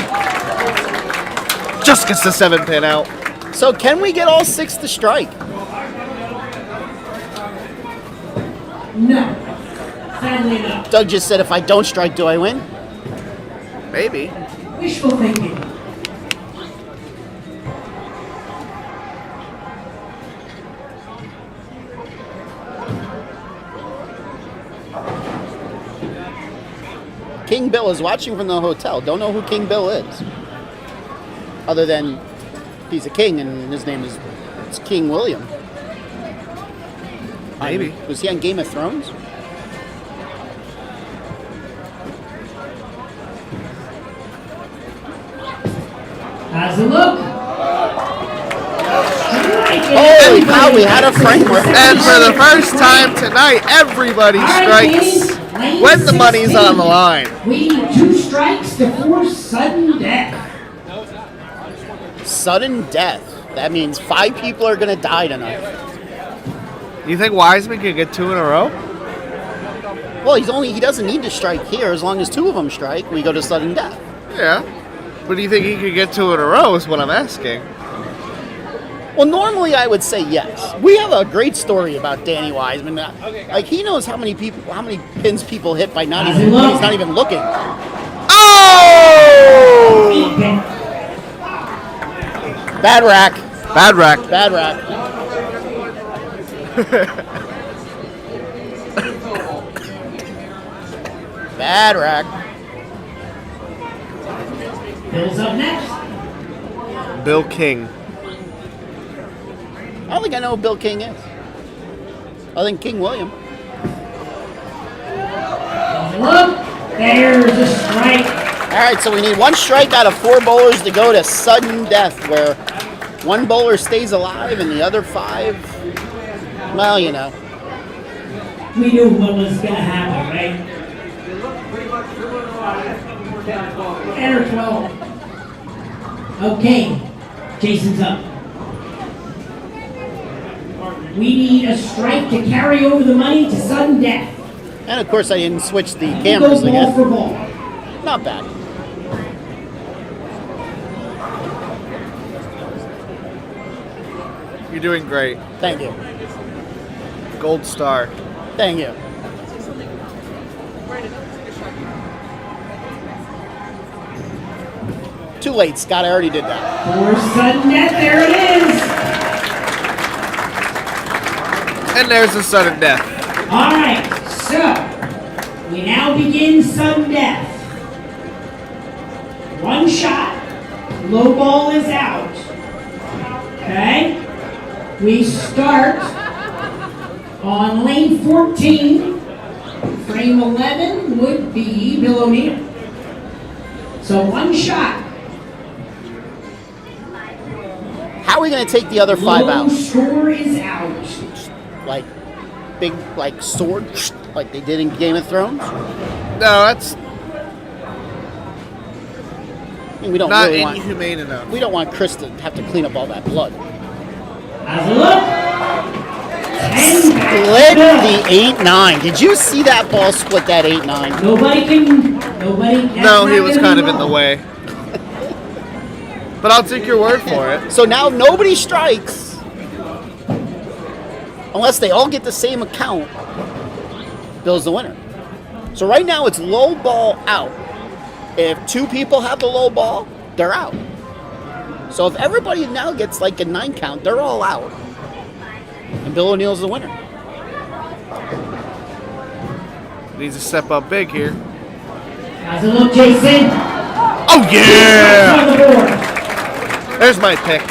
Speaker 2: Just gets the 7-pin out.
Speaker 1: So can we get all 6 to strike?
Speaker 3: No. Sadly enough.
Speaker 1: Doug just said if I don't strike, do I win?
Speaker 2: Maybe.
Speaker 3: Wishful thinking.
Speaker 1: King Bill is watching from the hotel. Don't know who King Bill is. Other than he's a king and his name is it's King William.
Speaker 2: Maybe.
Speaker 1: Was he on Game of Thrones?
Speaker 3: How's it look?
Speaker 1: Holy cow, we had a framework.
Speaker 2: And for the first time tonight, everybody strikes when the money's on the line.
Speaker 3: We need 2 strikes to force sudden death.
Speaker 1: Sudden death. That means 5 people are going to die tonight.
Speaker 2: You think Wiseman can get 2 in a row?
Speaker 1: Well, he doesn't need to strike here. As long as 2 of them strike, we go to sudden death.
Speaker 2: Yeah. But do you think he could get 2 in a row is what I'm asking.
Speaker 1: Well, normally I would say yes. We have a great story about Danny Wiseman. Like he knows how many pins people hit by not even when he's not even looking.
Speaker 2: Oh!
Speaker 1: Bad rack.
Speaker 2: Bad rack.
Speaker 1: Bad rack. Bad rack.
Speaker 3: Bill's up next.
Speaker 2: Bill King.
Speaker 1: I don't think I know who Bill King is. I think King William.
Speaker 3: Look, there's a strike.
Speaker 1: All right, so we need 1 strike out of 4 bowlers to go to sudden death, where 1 bowler stays alive and the other 5, well, you know.
Speaker 3: We knew what was going to happen, right? 10 or 12. Okay, Jason's up. We need a strike to carry over the money to sudden death.
Speaker 1: And of course, I didn't switch the
Speaker 3: We
Speaker 1: cameras
Speaker 3: go ball
Speaker 1: again.
Speaker 3: for ball.
Speaker 1: Not bad.
Speaker 2: You're doing great.
Speaker 1: Thank you.
Speaker 2: Gold star.
Speaker 1: Thank you. Too late, Scott. I already did that.
Speaker 3: For sudden death, there it is.
Speaker 2: And there's the sudden death.
Speaker 3: All right, so we now begin sudden death. 1 shot, low ball is out. Okay, we start on lane 14. Frame 11 would be Bill O'Neill. So 1 shot.
Speaker 1: How are we going to take the other 5
Speaker 3: Low
Speaker 1: out?
Speaker 3: score is out.
Speaker 1: Like big, like sword, like they did in Game of Thrones?
Speaker 2: No, that's
Speaker 1: I mean, we don't
Speaker 2: not
Speaker 1: really want.
Speaker 2: inhumane enough.
Speaker 1: We don't want Chris to have to clean up all that blood.
Speaker 3: How's it look? 10 back
Speaker 1: Split
Speaker 3: to
Speaker 1: the 8-9. Did you see that ball split that 8-9?
Speaker 3: Nobody.
Speaker 2: No, he was kind of in the way. But I'll take your word for it.
Speaker 1: So now nobody strikes unless they all get the same account. Bill's the winner. So right now it's low ball out. If 2 people have the low ball, they're out. So if everybody now gets like a 9 count, they're all out. And Bill O'Neill's the winner.
Speaker 2: Needs to step up big here.
Speaker 3: How's it look, Jason?
Speaker 2: Oh yeah!
Speaker 3: On the board.
Speaker 2: There's my pick.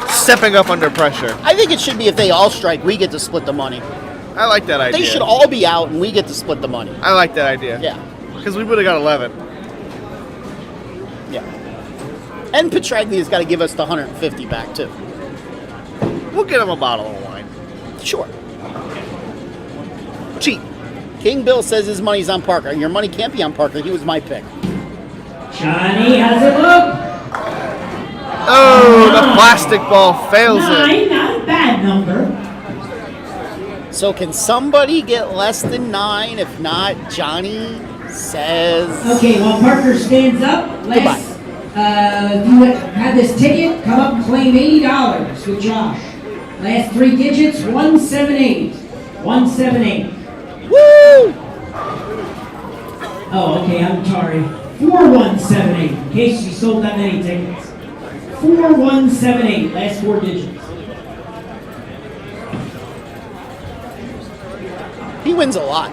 Speaker 2: Stepping up under pressure.
Speaker 1: I think it should be if they all strike, we get to split the money.
Speaker 2: I like that idea.
Speaker 1: They should all be out, and we get to split the money.
Speaker 2: I like that idea.
Speaker 1: Yeah.
Speaker 2: Because we would have got 11.
Speaker 1: Yeah. And Petraglia's got to give us the 150 back, too.
Speaker 2: We'll get him a bottle of wine.
Speaker 1: Sure.
Speaker 2: Cheap.
Speaker 1: King Bill says his money's on Parker. Your money can't be on Parker. He was my pick.
Speaker 3: Johnny has it look.
Speaker 2: Oh, the plastic ball fails it.
Speaker 3: 9, not a bad number.
Speaker 1: So can somebody get less than 9? If not, Johnny says...
Speaker 3: Okay, while Parker stands up, let's, if you have this ticket, come up and claim $80 with Josh. Last 3 digits, 178. 178.
Speaker 1: Woo!
Speaker 3: Oh, okay, I'm sorry. 4178, in case you sold that many tickets. 4178, last 4 digits.
Speaker 1: He wins a lot.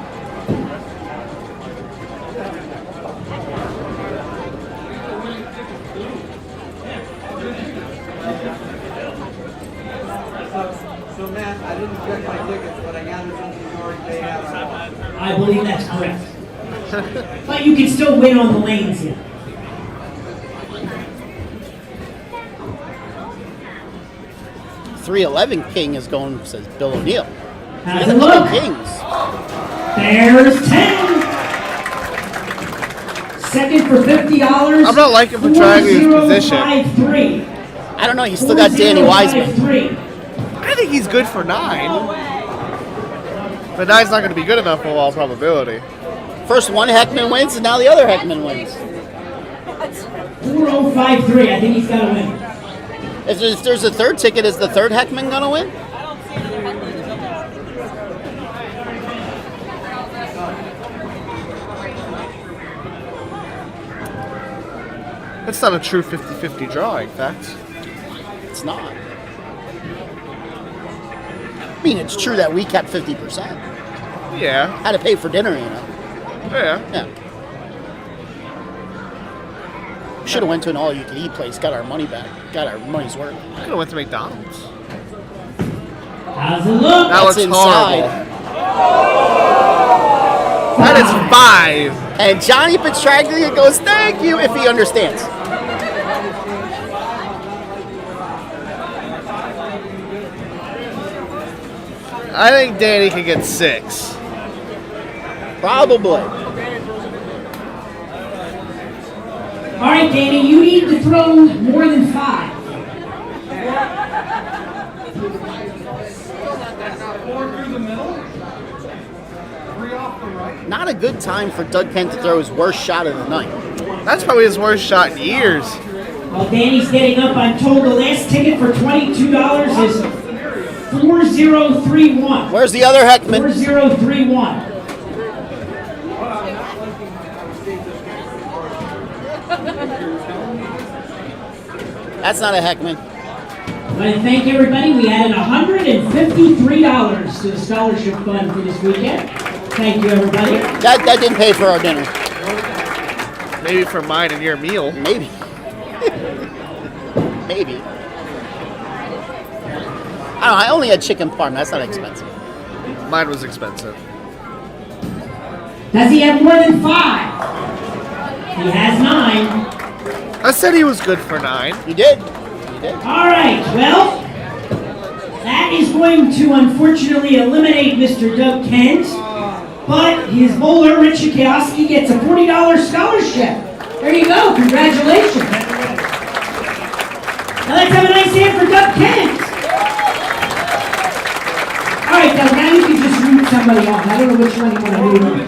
Speaker 7: So Matt, I didn't check my tickets, but I gather since you already paid out.
Speaker 3: I believe that's correct. But you can still win on the lanes here.
Speaker 1: $311 King is going, says Bill O'Neill.
Speaker 3: How's it look?
Speaker 1: Kings.
Speaker 3: There's 10. Second for $50.
Speaker 2: I'm not liking Petraglia's position.
Speaker 3: 4053.
Speaker 1: I don't know. He's still got Danny Wiseman.
Speaker 3: 4053.
Speaker 2: I think he's good for 9. But 9's not going to be good enough for all probability.
Speaker 1: First one Heckman wins, and now the other Heckman wins.
Speaker 3: 4053. I think he's got to win.
Speaker 1: If there's a third ticket, is the third Heckman going to win?
Speaker 2: It's not a true 50-50 drawing, fact.
Speaker 1: It's not. I mean, it's true that we kept 50%.
Speaker 2: Yeah.
Speaker 1: Had to pay for dinner, you know.
Speaker 2: Yeah.
Speaker 1: Yeah. Should have went to an all-you-can-eat place, got our money back, got our money's worth.
Speaker 2: Could have went to McDonald's.
Speaker 3: How's it look?
Speaker 2: That looks horrible. That is 5.
Speaker 1: And Johnny Petraglia goes, thank you, if he understands.
Speaker 2: I think Danny can get 6.
Speaker 1: Probably.
Speaker 3: All right, Danny, you need to throw more than 5.
Speaker 1: Not a good time for Doug Kent to throw his worst shot of the night.
Speaker 2: That's probably his worst shot in years.
Speaker 3: Well, Danny's getting up. I'm told the last ticket for $22 is 4031.
Speaker 1: Where's the other Heckman?
Speaker 3: 4031.
Speaker 1: That's not a Heckman.
Speaker 3: I want to thank everybody. We added $153 to the scholarship fund for this weekend. Thank you, everybody.
Speaker 1: That didn't pay for our dinner.
Speaker 2: Maybe for mine and your meal.
Speaker 1: Maybe. Maybe. I don't know. I only had chicken parm. That's not expensive.
Speaker 2: Mine was expensive.
Speaker 3: Does he have more than 5? He has 9.
Speaker 2: I said he was good for 9.
Speaker 1: You did. You did.
Speaker 3: All right, well, that is going to unfortunately eliminate Mr. Doug Kent, but his bowler, Rich Kioski, gets a $40 scholarship. There you go. Congratulations. Now let's have a nice hand for Doug Kent. All right, Doug, now you can just root somebody off. I don't know which one you want to root on.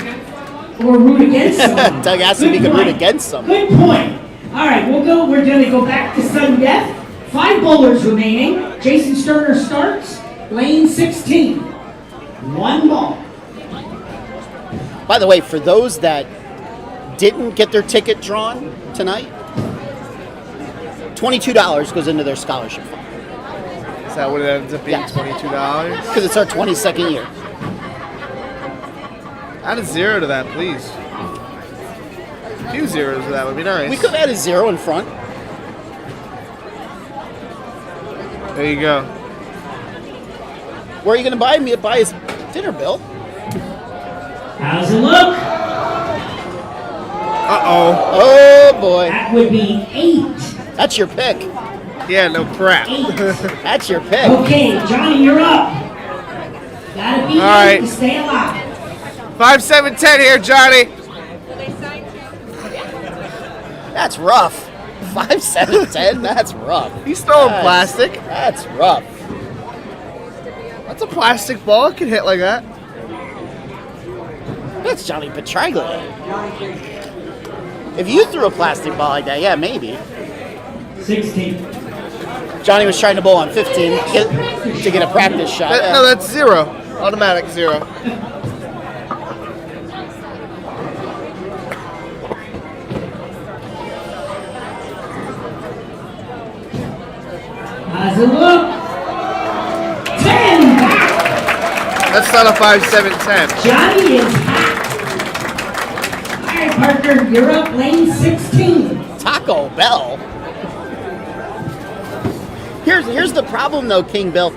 Speaker 3: Or root against someone.
Speaker 1: Doug asked if he could root against someone.
Speaker 3: Good point. All right, we're going to go back to sudden death. 5 bowlers remaining. Jason Sterner starts. Lane 16. 1 ball.
Speaker 1: By the way, for those that didn't get their ticket drawn tonight, $22 goes into their scholarship fund.
Speaker 2: Is that what it ends up being?
Speaker 1: Yes.
Speaker 2: $22?
Speaker 1: Because it's our 22nd year.
Speaker 2: Add a 0 to that, please. A few zeros to that would be nice.
Speaker 1: We could have had a 0 in front.
Speaker 2: There you go.
Speaker 1: Where are you going to buy me? Buy us Dinner, Bill.
Speaker 3: How's it look?
Speaker 2: Uh-oh.
Speaker 1: Oh, boy.
Speaker 3: That would be 8.
Speaker 1: That's your pick.
Speaker 2: Yeah, no crap.
Speaker 3: 8.
Speaker 1: That's your pick.
Speaker 3: Okay, Johnny, you're up. Gotta be
Speaker 2: All right.
Speaker 3: 8 to stay alive.
Speaker 2: 5, 7, 10 here, Johnny.
Speaker 1: That's rough. 5, 7, 10. That's rough.
Speaker 2: He's throwing plastic.
Speaker 1: That's rough.
Speaker 2: That's a plastic ball. It can hit like that.
Speaker 1: That's Johnny Petraglia. If you threw a plastic ball like that, yeah, maybe.
Speaker 3: 16.
Speaker 1: Johnny was trying to bowl on 15 to get a practice shot.
Speaker 2: No, that's 0. Automatic 0.
Speaker 3: How's it look? 10 back.
Speaker 2: That's not a 5, 7, 10.
Speaker 3: Johnny is hot. All right, Parker, you're up. Lane 16.
Speaker 1: Taco Bell. Here's the problem, though, King Bill.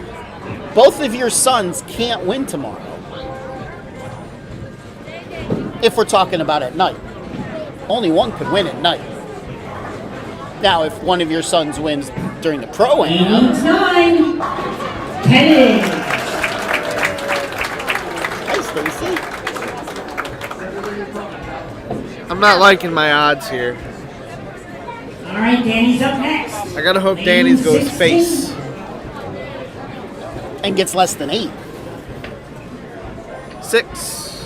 Speaker 1: Both of your sons can't win tomorrow. If we're talking about at night. Only one could win at night. Now, if one of your sons wins during the Pro-Am...
Speaker 3: Lane's 9. 10.
Speaker 1: Hi, Stacy.
Speaker 2: I'm not liking my odds here.
Speaker 3: All right, Danny's up next.
Speaker 2: I gotta hope Danny's goes face.
Speaker 1: And gets less than 8.
Speaker 2: 6.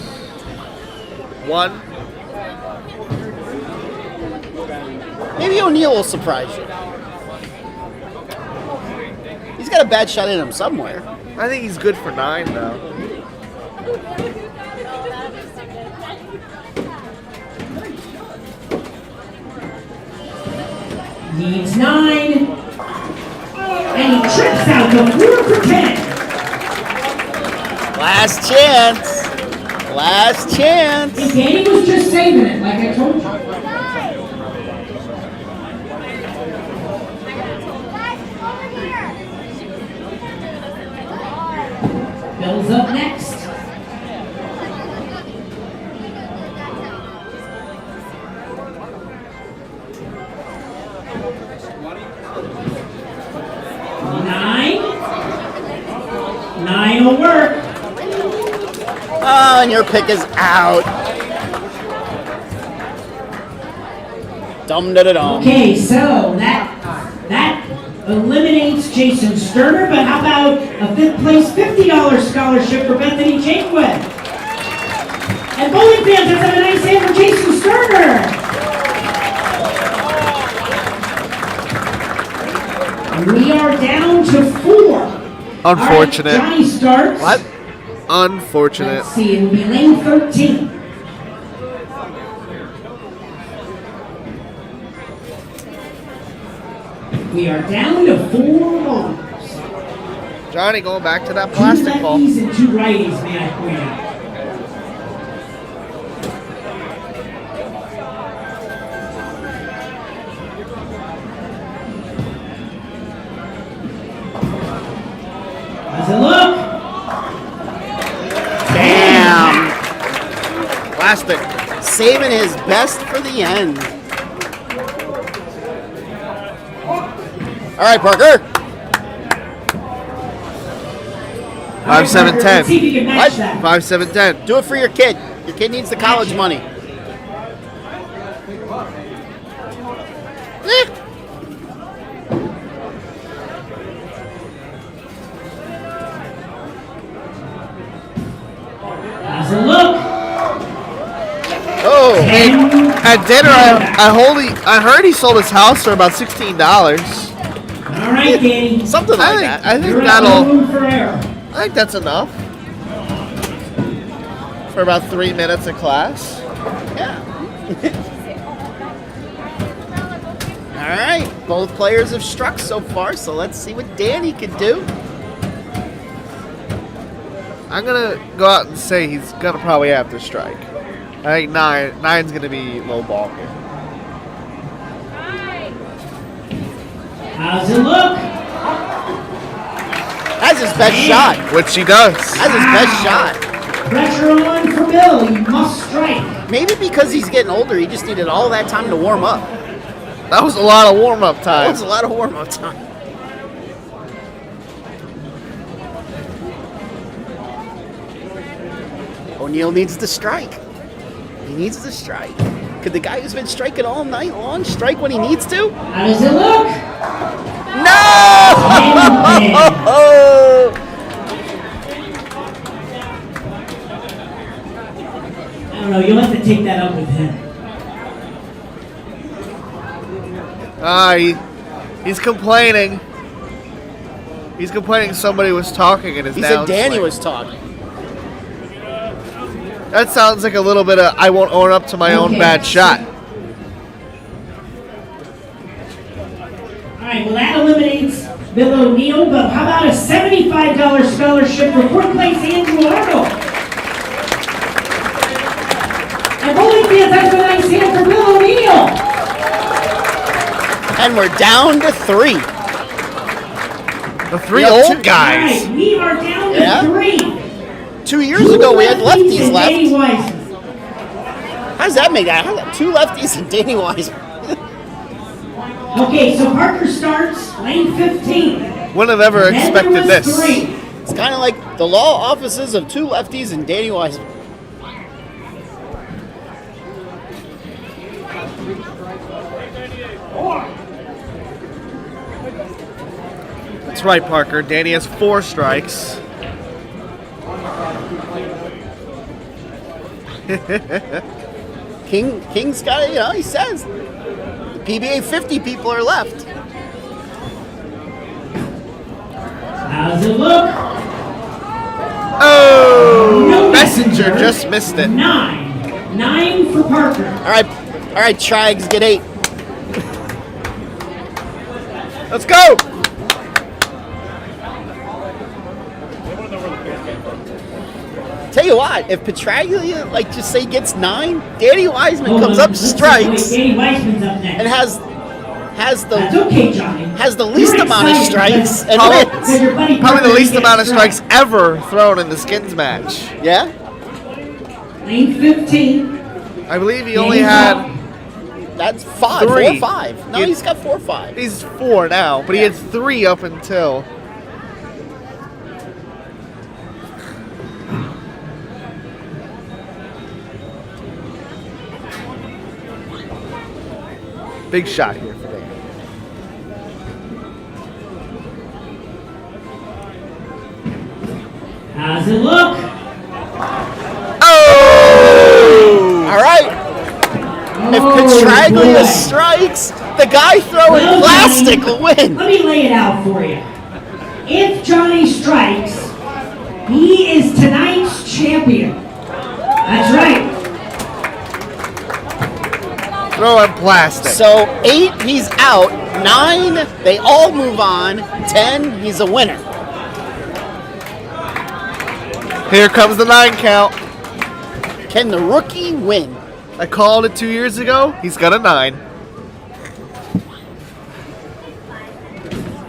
Speaker 2: 1.
Speaker 1: Maybe O'Neal will surprise you. He's got a bad shot in him somewhere.
Speaker 2: I think he's good for 9, though.
Speaker 3: Needs 9. And he trips out to 4 for 10.
Speaker 1: Last chance. Last chance.
Speaker 3: And Danny was just saving it, like I told you. Bill's up next. Nine will work.
Speaker 1: Oh, and your pick is out. Dum-da-da-dum.
Speaker 3: Okay, so that eliminates Jason Sterner, but how about a 5th place $50 scholarship for Bethany Jaquith? And bowling fans, let's have a nice hand for Jason Sterner. We are down to 4.
Speaker 2: Unfortunate.
Speaker 3: All right, Johnny starts.
Speaker 2: What? Unfortunate.
Speaker 3: Let's see, it will be lane 13. We are down to 4 bowlers.
Speaker 2: Johnny going back to that
Speaker 3: 2
Speaker 2: plastic ball.
Speaker 3: lefties and 2 righties, may I point out. How's it look?
Speaker 1: Damn.
Speaker 2: Plastic.
Speaker 1: Saving his best for the end. All right, Parker.
Speaker 2: 5, 7,
Speaker 3: Let's
Speaker 2: 10.
Speaker 3: see if you can match
Speaker 1: What?
Speaker 3: that.
Speaker 2: 5, 7, 10.
Speaker 1: Do it for your kid. Your kid needs the college money.
Speaker 3: How's it look?
Speaker 1: Oh,
Speaker 2: At dinner, I heard he sold his house for about $16.
Speaker 3: All right, Danny.
Speaker 1: something like that.
Speaker 2: I think
Speaker 3: You're not
Speaker 2: that'll.
Speaker 3: room for error.
Speaker 2: I think that's enough for about 3 minutes of class.
Speaker 1: All right, both players have struck so far, so let's see what Danny can do.
Speaker 2: I'm gonna go out and say he's gonna probably have to strike. I think 9's gonna be low ball here.
Speaker 3: How's it look?
Speaker 1: Has his best shot.
Speaker 2: Which he does.
Speaker 1: Has his best shot.
Speaker 3: Pressure on for Bill. He must strike.
Speaker 1: Maybe because he's getting older, he just needed all that time to warm up.
Speaker 2: That was a lot of warm-up
Speaker 1: That
Speaker 2: time.
Speaker 1: was a lot of warm up time. O'Neal needs to strike. He needs to strike. Could the guy who's been striking all night long strike when he needs to?
Speaker 3: How does it look?
Speaker 1: No!
Speaker 3: I don't know. You'll have to take that up with him.
Speaker 2: He's complaining. He's complaining somebody was talking in his
Speaker 1: He said Danny
Speaker 2: downswing.
Speaker 1: was talking.
Speaker 2: That sounds like a little bit of I won't own up to my own
Speaker 3: Okay.
Speaker 2: bad shot.
Speaker 3: All right, well, that eliminates Bill O'Neal, but how about a $75 scholarship for fourth place Andrew Arnold? And bowling fans, that's a nice hand for Bill O'Neal.
Speaker 1: And we're down to 3.
Speaker 2: The three
Speaker 1: Yeah,
Speaker 2: old
Speaker 3: All
Speaker 2: guys.
Speaker 3: right, we are down to
Speaker 1: Yeah.
Speaker 3: 3.
Speaker 1: 2 years ago, we had lefties
Speaker 3: and Danny
Speaker 1: left.
Speaker 3: Wiseman.
Speaker 1: How does that make that? How's that 2 lefties and Danny Wiseman?
Speaker 3: Okay, so Parker starts lane 15.
Speaker 2: Wouldn't have ever
Speaker 3: Then there
Speaker 2: expected
Speaker 3: was
Speaker 2: this.
Speaker 3: 3.
Speaker 1: It's kind of like the law offices of 2 lefties and Danny Wiseman.
Speaker 2: That's right, Parker. Danny has 4 strikes.
Speaker 1: King's got it, he says. The PBA 50 people are left.
Speaker 3: How's it look?
Speaker 2: Oh!
Speaker 3: No
Speaker 2: Messenger just missed it.
Speaker 3: 9. 9 for Parker.
Speaker 1: All right, Trags, get 8. Let's go! Tell you what, if Petraglia, just say gets 9, Danny Wiseman
Speaker 3: Hold
Speaker 1: comes
Speaker 3: on,
Speaker 1: up,
Speaker 3: let's
Speaker 1: strikes,
Speaker 3: wait, Danny Wiseman's up next.
Speaker 1: and has
Speaker 3: That's
Speaker 1: the
Speaker 3: okay, Johnny.
Speaker 1: has the least
Speaker 3: You're
Speaker 1: amount of
Speaker 3: excited
Speaker 1: strikes
Speaker 3: because-
Speaker 1: and
Speaker 3: because
Speaker 1: wins.
Speaker 3: your buddy
Speaker 2: Probably the
Speaker 3: Parker
Speaker 2: least
Speaker 3: gets
Speaker 2: amount of
Speaker 3: struck.
Speaker 2: strikes ever thrown in the skins match.
Speaker 1: Yeah?
Speaker 3: Lane 15.
Speaker 2: I believe he only
Speaker 3: Danny's
Speaker 2: had.
Speaker 3: up.
Speaker 1: That's 5,
Speaker 2: 3.
Speaker 1: 4, 5. No,
Speaker 2: He-
Speaker 1: he's got 4, 5.
Speaker 2: He's 4 now, but he had 3 up until. Big shot here for Danny.
Speaker 3: How's it look?
Speaker 2: Oh!
Speaker 1: All right. If Petraglia strikes, the guy throwing
Speaker 3: Well,
Speaker 1: plastic
Speaker 3: Johnny,
Speaker 1: will win.
Speaker 3: Let me lay it out for you. If Johnny strikes, he is tonight's champion. That's right.
Speaker 2: Throwing plastic.
Speaker 1: So 8, he's out. 9, they all move on. 10, he's a winner.
Speaker 2: Here comes the 9 count.
Speaker 1: Can the rookie win?
Speaker 2: I called it 2 years ago. He's got a 9.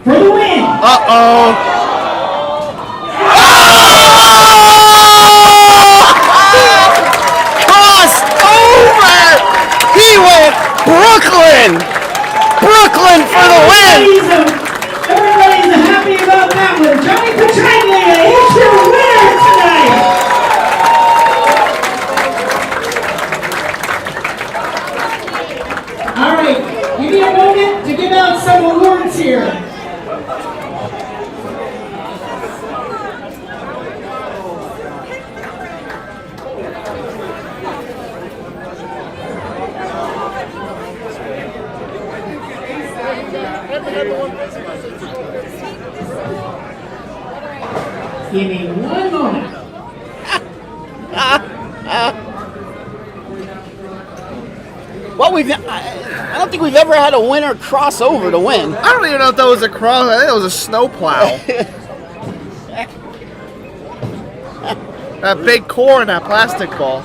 Speaker 3: For the win.
Speaker 2: Uh-oh.
Speaker 1: Crossed over! He went Brooklyn! Brooklyn for the win!
Speaker 3: Everybody's happy about that one. Johnny Petraglia is your winner tonight. All right, give me a moment to give out some awards here. Give me one moment.
Speaker 1: Well, I don't think we've ever had a winner cross over to win.
Speaker 2: I don't even know if that was a cross. I think it was a snowplow. That big core and that plastic ball.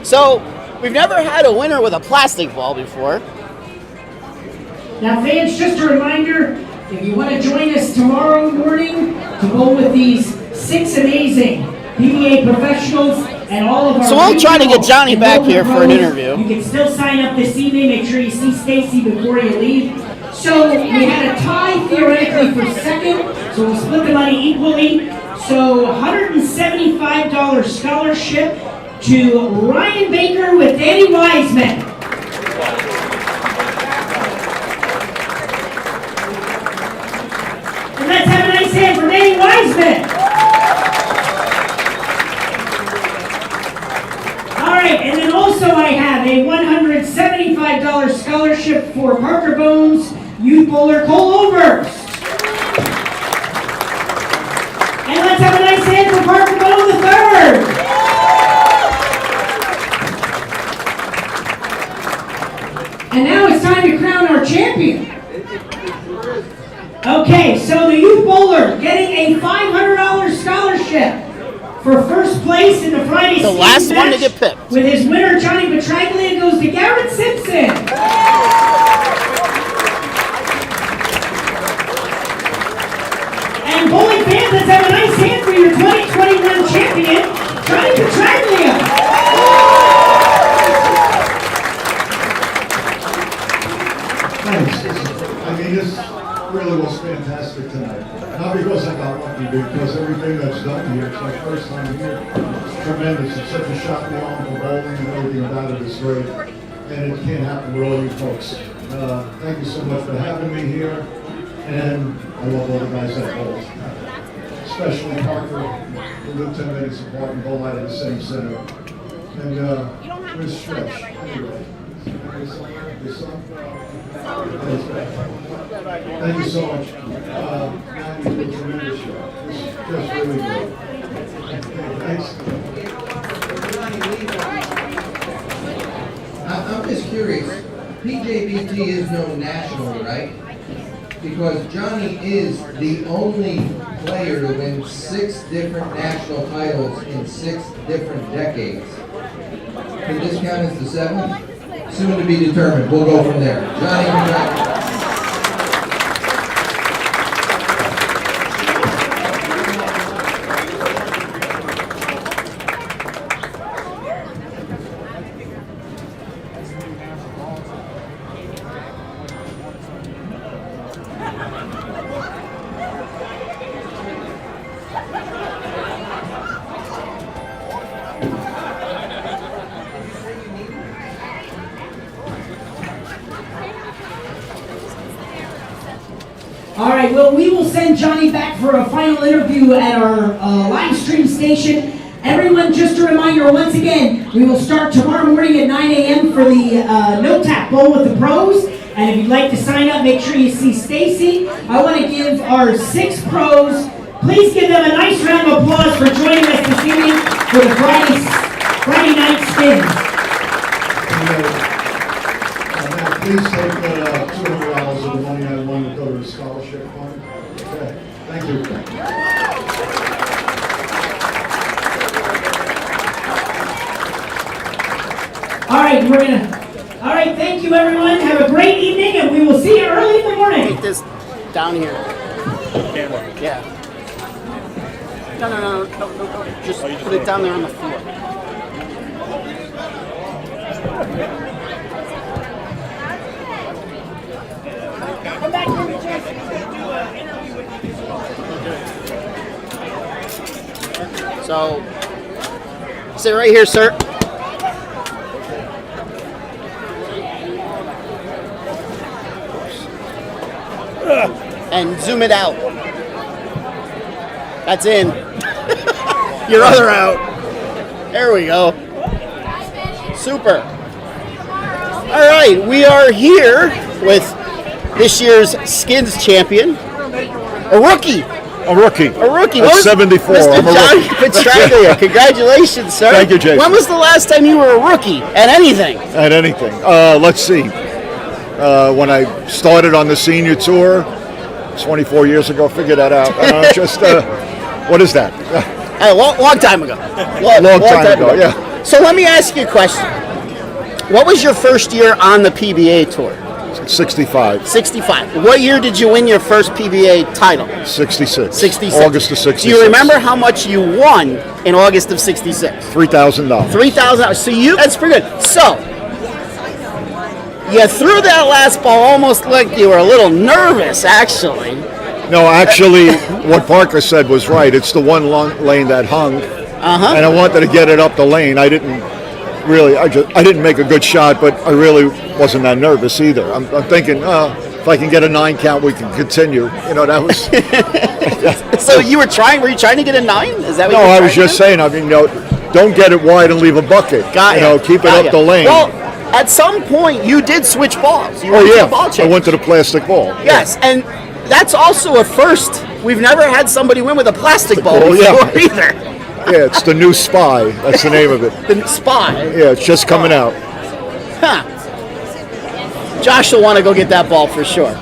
Speaker 1: So, we've never had a winner with a plastic ball before.
Speaker 3: Now, fans, just a reminder, If you want to join us tomorrow morning to bowl with these 6 amazing PBA professionals and all of our...
Speaker 1: So we'll try to get Johnny back here for an interview.
Speaker 3: You can still sign up this evening. Make sure you see Stacy before you leave. So we had a tie theoretically for second, so we'll split the money equally. So $175 scholarship to Ryan Baker with Danny Wiseman. And let's have a nice hand for Danny Wiseman. All right, and then also I have a $175 scholarship for Parker Bones youth bowler Cole Oberst. And let's have a nice hand for Parker Bone III. And now it's time to crown our champion. Okay, so the youth bowler getting a $500 scholarship for first place in the Friday
Speaker 1: The last one to get picked.
Speaker 3: with his winner Johnny Petraglia goes to Garrett Simpson. And bowling fans, let's have a nice hand for your 2021 champion, Johnny Petraglia.
Speaker 9: Thanks. I mean, this really was fantastic tonight. Not because I got lucky, because everything that's done here, it's my first time here. It's tremendous. It's such a shot in the arm for bowling and everything about it is great. And it can't happen with all you folks. Thank you so much for having me here. And I love all the guys that bowl. Especially Parker, who lived 10 minutes apart and bowl out of the same center. And where's Stretch? Anyway. His son? Thank you so much. Matt, you did a tremendous job. This is just really good. Thanks.
Speaker 7: I'm just curious, PJBT is known nationally, right? Because Johnny is the only player to win 6 different national titles in 6 different decades. Can this count as the 7th? Soon to be determined. We'll go from there. Johnny, congratulations.
Speaker 3: All right, well, we will send Johnny back for a final interview at our live stream station. Everyone, just a reminder, once again, we will start tomorrow morning at 9 a.m. for the no-tap bowl with the pros. And if you'd like to sign up, make sure you see Stacy. I want to give our 6 pros, please give them a nice round of applause for joining us this evening for the Friday night spin.
Speaker 9: Matt, please take $200 of the money I won to go to the scholarship fund. Okay, thank you.
Speaker 3: All right, thank you everyone. Have a great evening and we will see you early in the morning.
Speaker 1: Take this down here. Yeah. No. Just put it down there on the floor.
Speaker 3: Come back here, Jason. He's going to do an interview with you.
Speaker 1: So, sit right here, sir. And zoom it out. That's in. Your other out. There we go. Super. All right, we are here with this year's Skins champion, a rookie.
Speaker 10: A rookie.
Speaker 1: At
Speaker 10: 74.
Speaker 1: Mr.
Speaker 10: I'm a
Speaker 1: Johnny
Speaker 10: rookie.
Speaker 1: Petraglia. Congratulations, sir.
Speaker 10: Thank you, Jason.
Speaker 1: When was the last time you were a rookie at anything?
Speaker 10: At anything. Let's see. When I started on the senior tour 24 years ago, figure that out. What is that?
Speaker 1: A long time ago.
Speaker 10: Long time ago, yeah.
Speaker 1: So let me ask you a question. What was your first year on the PBA tour?
Speaker 10: 65.
Speaker 1: 65. What year did you win your first PBA title?
Speaker 10: 66.
Speaker 1: 66.
Speaker 10: August of 66.
Speaker 1: Do you remember how much you won in August of 66?
Speaker 10: $3,000.
Speaker 1: $3,000. So that's pretty good. So you threw that last ball almost like you were a little nervous, actually.
Speaker 10: No, actually, what Parker said was right. It's the one lane that hung, and I wanted to get it up the lane. I didn't make a good shot, but I really wasn't that nervous either. I'm thinking, if I can get a 9 count, we can continue. You know, that was.
Speaker 1: So were you trying to get a 9? Is that what
Speaker 10: No,
Speaker 1: you were
Speaker 10: I was
Speaker 1: trying
Speaker 10: just
Speaker 1: to do?
Speaker 10: saying. I mean, don't get it wide and leave a bucket. Keep it up the lane.
Speaker 1: Well, at some point, you did switch balls. You
Speaker 10: Oh
Speaker 1: went to
Speaker 10: yeah,
Speaker 1: the ball
Speaker 10: I
Speaker 1: change.
Speaker 10: went to the plastic ball.
Speaker 1: Yes, and that's also a first. We've never had somebody win with a plastic ball
Speaker 10: Oh, yeah.
Speaker 1: before either.
Speaker 10: Yeah, it's the new Spy. That's the name of it.
Speaker 1: The Spy.
Speaker 10: Yeah, it's just coming out.
Speaker 1: Huh. Josh will want to go get that ball for sure.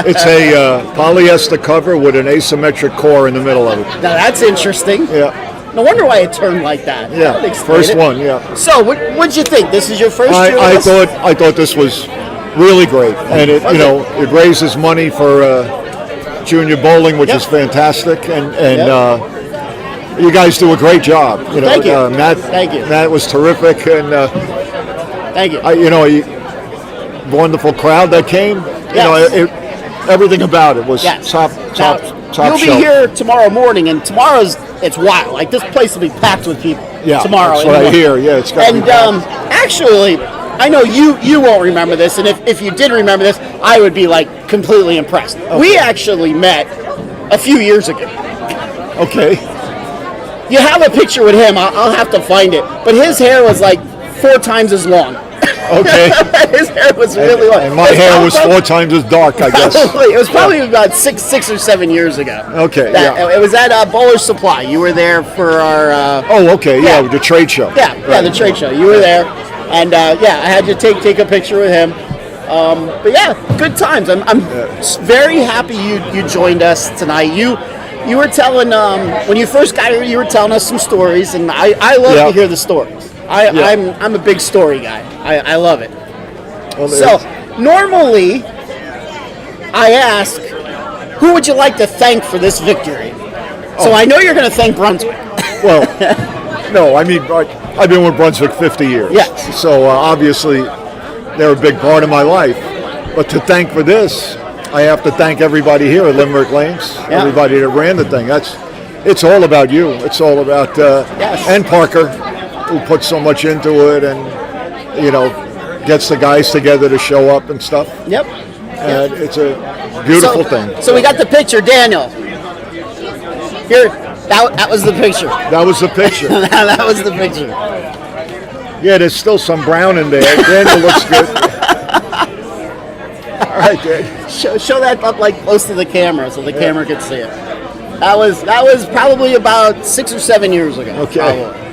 Speaker 10: It's a polyester cover with an asymmetric core in the middle of it.
Speaker 1: Now that's interesting.
Speaker 10: Yeah.
Speaker 1: No wonder why it turned like that. That would
Speaker 10: Yeah,
Speaker 1: explain
Speaker 10: first
Speaker 1: it.
Speaker 10: one. Yeah.
Speaker 1: So, what'd you think? This is your first year with
Speaker 10: I
Speaker 1: us?
Speaker 10: thought this was really great, and it it raises money for junior bowling, which is fantastic, and you guys do a great job. You know,
Speaker 1: Thank you.
Speaker 10: Matt.
Speaker 1: Thank you.
Speaker 10: Matt was terrific, and
Speaker 1: Thank you.
Speaker 10: wonderful crowd that came. You know, everything about it was top
Speaker 1: You'll be
Speaker 10: shelf.
Speaker 1: here tomorrow morning, and it's wild. Like, this place will be packed with people tomorrow.
Speaker 10: That's what I hear. Yeah, it's got to be packed.
Speaker 1: Actually, I know you won't remember this, and if you did remember this, I would be like completely impressed.
Speaker 10: Okay.
Speaker 1: We actually met a few years ago.
Speaker 10: Okay.
Speaker 1: You have a picture with him. I'll have to find it. But his hair was like 4 times as long.
Speaker 10: Okay.
Speaker 1: His hair was really long.
Speaker 10: And my hair was 4 times as dark, I guess.
Speaker 1: Probably, it was probably about six or 7 years ago.
Speaker 10: Okay,
Speaker 1: It was at Bowler's Supply. You were there for our...
Speaker 10: with the trade show.
Speaker 1: The trade show. You were there. And I had to take a picture with him. But yeah, good times. I'm very happy you joined us tonight. You were telling, when you first got here, you were telling us some stories, and I love to hear the stories. I'm a big story guy. I love it.
Speaker 10: Well,
Speaker 1: So normally, I ask, who would you like to thank for this victory? So I know you're going to thank Brunswick.
Speaker 10: Well, no, I mean, I've been with Brunswick 50 years.
Speaker 1: Yes.
Speaker 10: So obviously, they're a big part of my life. But to thank for this, I have to thank everybody here at Limerick Lanes, everybody that ran the thing. It's all about you. It's all about, and Parker, who puts so much into it and, gets the guys together to show up and stuff.
Speaker 1: Yep.
Speaker 10: And it's a beautiful thing.
Speaker 1: So we got the picture, Daniel. Here, that was the picture.
Speaker 10: That was the picture.
Speaker 1: That was the picture.
Speaker 10: Yeah, there's still some brown in there. Daniel looks good. All right, Dan.
Speaker 1: Show that up like close to the camera so the camera could see it. That was probably about 6 or 7 years ago.
Speaker 10: Okay.
Speaker 1: Probably.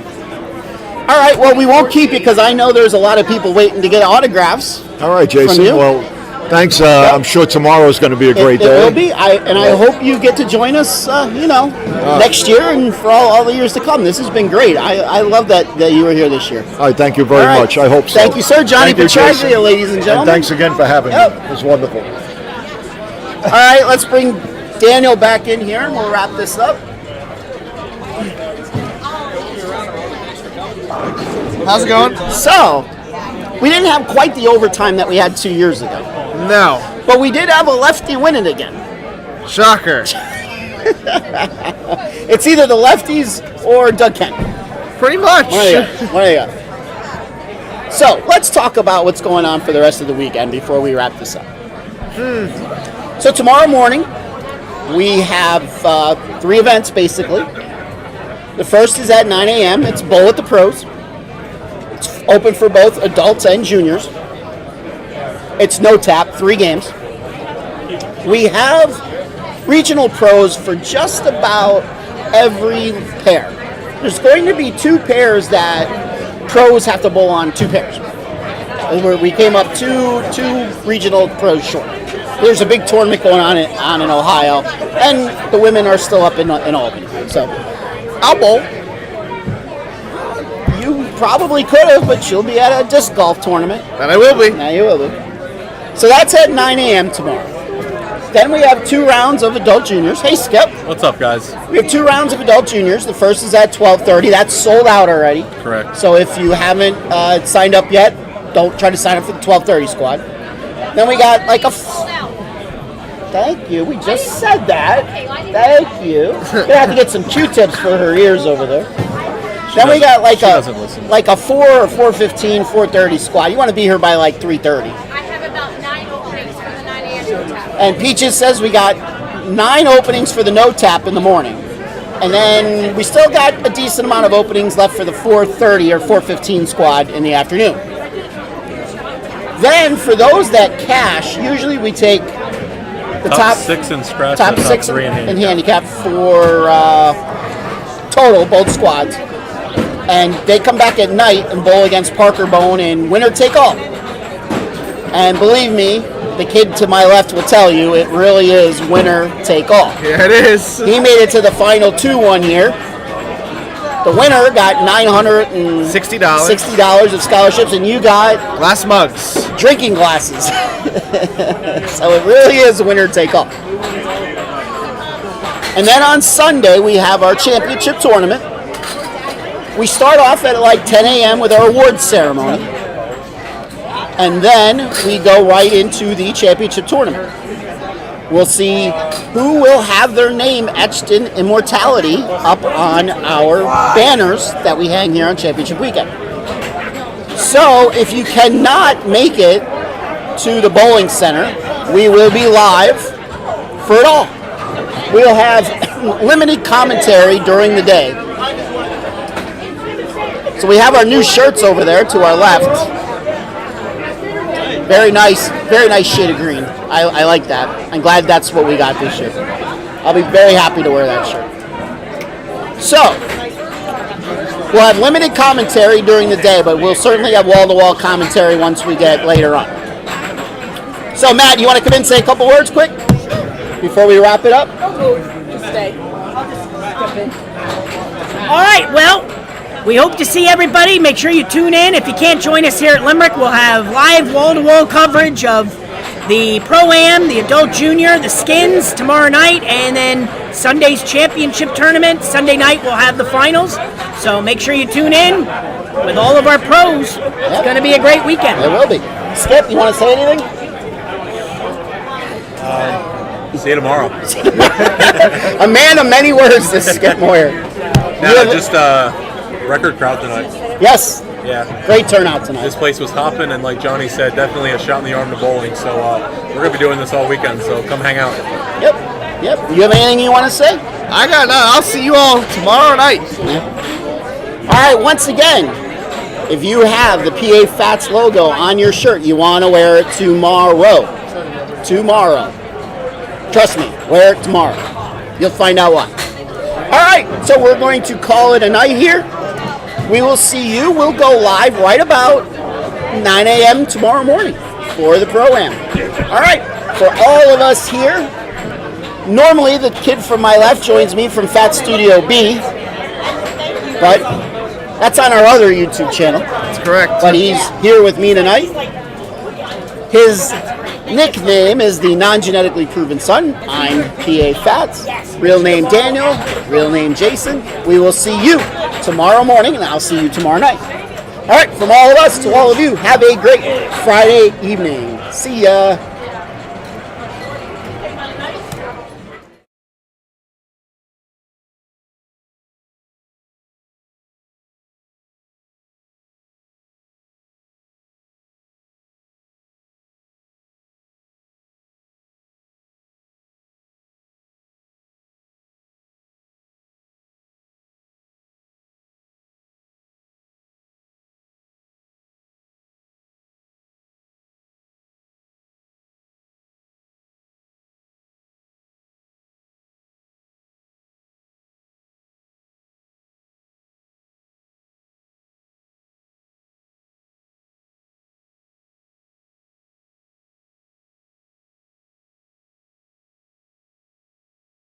Speaker 1: All right. Well, we won't keep you because I know there's a lot of people waiting to get autographs.
Speaker 10: All right, Jason.
Speaker 1: From you.
Speaker 10: Well, thanks. I'm sure tomorrow is going to be a great day.
Speaker 1: It will be. I hope you get to join us. Next year and for all the years to come. This has been great. I love that you were here this year.
Speaker 10: All right. Thank you very much. I hope so.
Speaker 1: Thank you, sir. Johnny
Speaker 10: Thank you, Jason.
Speaker 1: Petraglia, ladies and gentlemen.
Speaker 10: And thanks again for having me. It was wonderful.
Speaker 1: All right, let's bring Daniel back in here and we'll wrap this up.
Speaker 2: How's it going?
Speaker 1: So, we didn't have quite the overtime that we had 2 years ago.
Speaker 2: No.
Speaker 1: But we did have a lefty winning again.
Speaker 2: Shocker.
Speaker 1: It's either the lefties or Doug Kent.
Speaker 2: Pretty much.
Speaker 1: What do you got? So, let's talk about what's going on for the rest of the weekend before we wrap this up. So, tomorrow morning, we have 3 events, basically. The first is at 9 a.m. It's Bowl at the Pros. It's open for both adults and juniors. It's no tap, 3 games. We have regional pros for just about every pair. There's going to be 2 pairs that pros have to bowl on 2 pairs. We came up two regional pros short. There's a big tournament going on in Ohio, and the women are still up in Albany. So I'll bowl. You probably could have, but you'll be at a disc golf tournament.
Speaker 2: And I will be.
Speaker 1: Now you will be. So that's at 9 a.m. tomorrow. Then we have 2 rounds of adult juniors. Hey, Skip.
Speaker 5: What's up, guys?
Speaker 1: We have 2 rounds of adult juniors. The first is at 12:30. That's sold out already.
Speaker 5: Correct.
Speaker 1: So if you haven't signed up yet, don't try to sign up for the 12:30 squad. Then we got like a... Thank you. We just said that. Thank you. Gonna have to get some Q-tips for her ears over there. Then we got like a 4 or 4:15, 4:30 squad. You want to be here by like 3:30.
Speaker 4: I have about 9 openings for the 9 a.m. no tap.
Speaker 1: And Peaches says we got 9 openings for the no tap in the morning. And then we still got a decent amount of openings left for the 4:30 or 4:15 squad in the afternoon. Then for those that cash, usually we take the top
Speaker 5: 6 in scratch,
Speaker 1: top
Speaker 5: and
Speaker 1: 6
Speaker 5: top 3
Speaker 1: in handicap for total, both squads. And they come back at night and bowl against Parker Bone and winner take all. And believe me, the kid to my left will tell you it really is winner take all.
Speaker 2: Yeah, it is.
Speaker 1: He made it to the final 2 one year. The winner got $960 of scholarships, and you got
Speaker 2: Glass mugs.
Speaker 1: drinking glasses. So it really is winner take all. And then on Sunday we have our championship tournament. We start off at like 10 a.m. with our awards ceremony. And then we go right into the championship tournament. We'll see who will have their name etched in immortality up on our banners that we hang here on championship weekend. So if you cannot make it to the bowling center, we will be live for it all. We'll have limited commentary during the day. So we have our new shirts over there to our left. Very nice shade of green. I like that. I'm glad that's what we got this year. I'll be very happy to wear that shirt. So, we'll have limited commentary during the day, but we'll certainly have wall-to-wall commentary once we get later on. So, Matt, you want to come in and say a couple words quick before we wrap it up?
Speaker 6: Just stay. I'll just step in. All right, well, we hope to see everybody. Make sure you tune in. If you can't join us here at Limerick, we'll have live wall-to-wall coverage of the Pro-Am, the Adult Junior, the Skins tomorrow night, and then Sunday's championship tournament. Sunday night we'll have the finals. So make sure you tune in with all of our pros. It's going to be a great weekend.
Speaker 1: It will be. Skip, you want to say anything?
Speaker 5: See you tomorrow.
Speaker 1: A man of many words, this Skip Moyer.
Speaker 5: Just record crowd tonight.
Speaker 1: Yes.
Speaker 5: Yeah.
Speaker 1: Great turnout tonight.
Speaker 5: This place was hopping, and like Johnny said, definitely a shot in the arm to bowling. So we're going to be doing this all weekend, so come hang out.
Speaker 1: Yep. You have anything you want to say?
Speaker 2: I got none. I'll see you all tomorrow night.
Speaker 1: All right, once again, if you have the PA Fats logo on your shirt, you want to wear it tomorrow. Trust me, wear it tomorrow. You'll find out why. All right, so we're going to call it a night here. We will see you. We'll go live right about 9 a.m. tomorrow morning for the Pro-Am. All right, for all of us here, normally the kid from my left joins me from Fat Studio B, but that's on our other YouTube channel.
Speaker 2: That's correct.
Speaker 1: But he's here with me tonight. His nickname is the non-genetically proven son. I'm PA Fats. Real name Daniel. Real name Jason. We will see you tomorrow morning, and I'll see you tomorrow night. All right, from all of us to all of you, have a great Friday evening. See ya.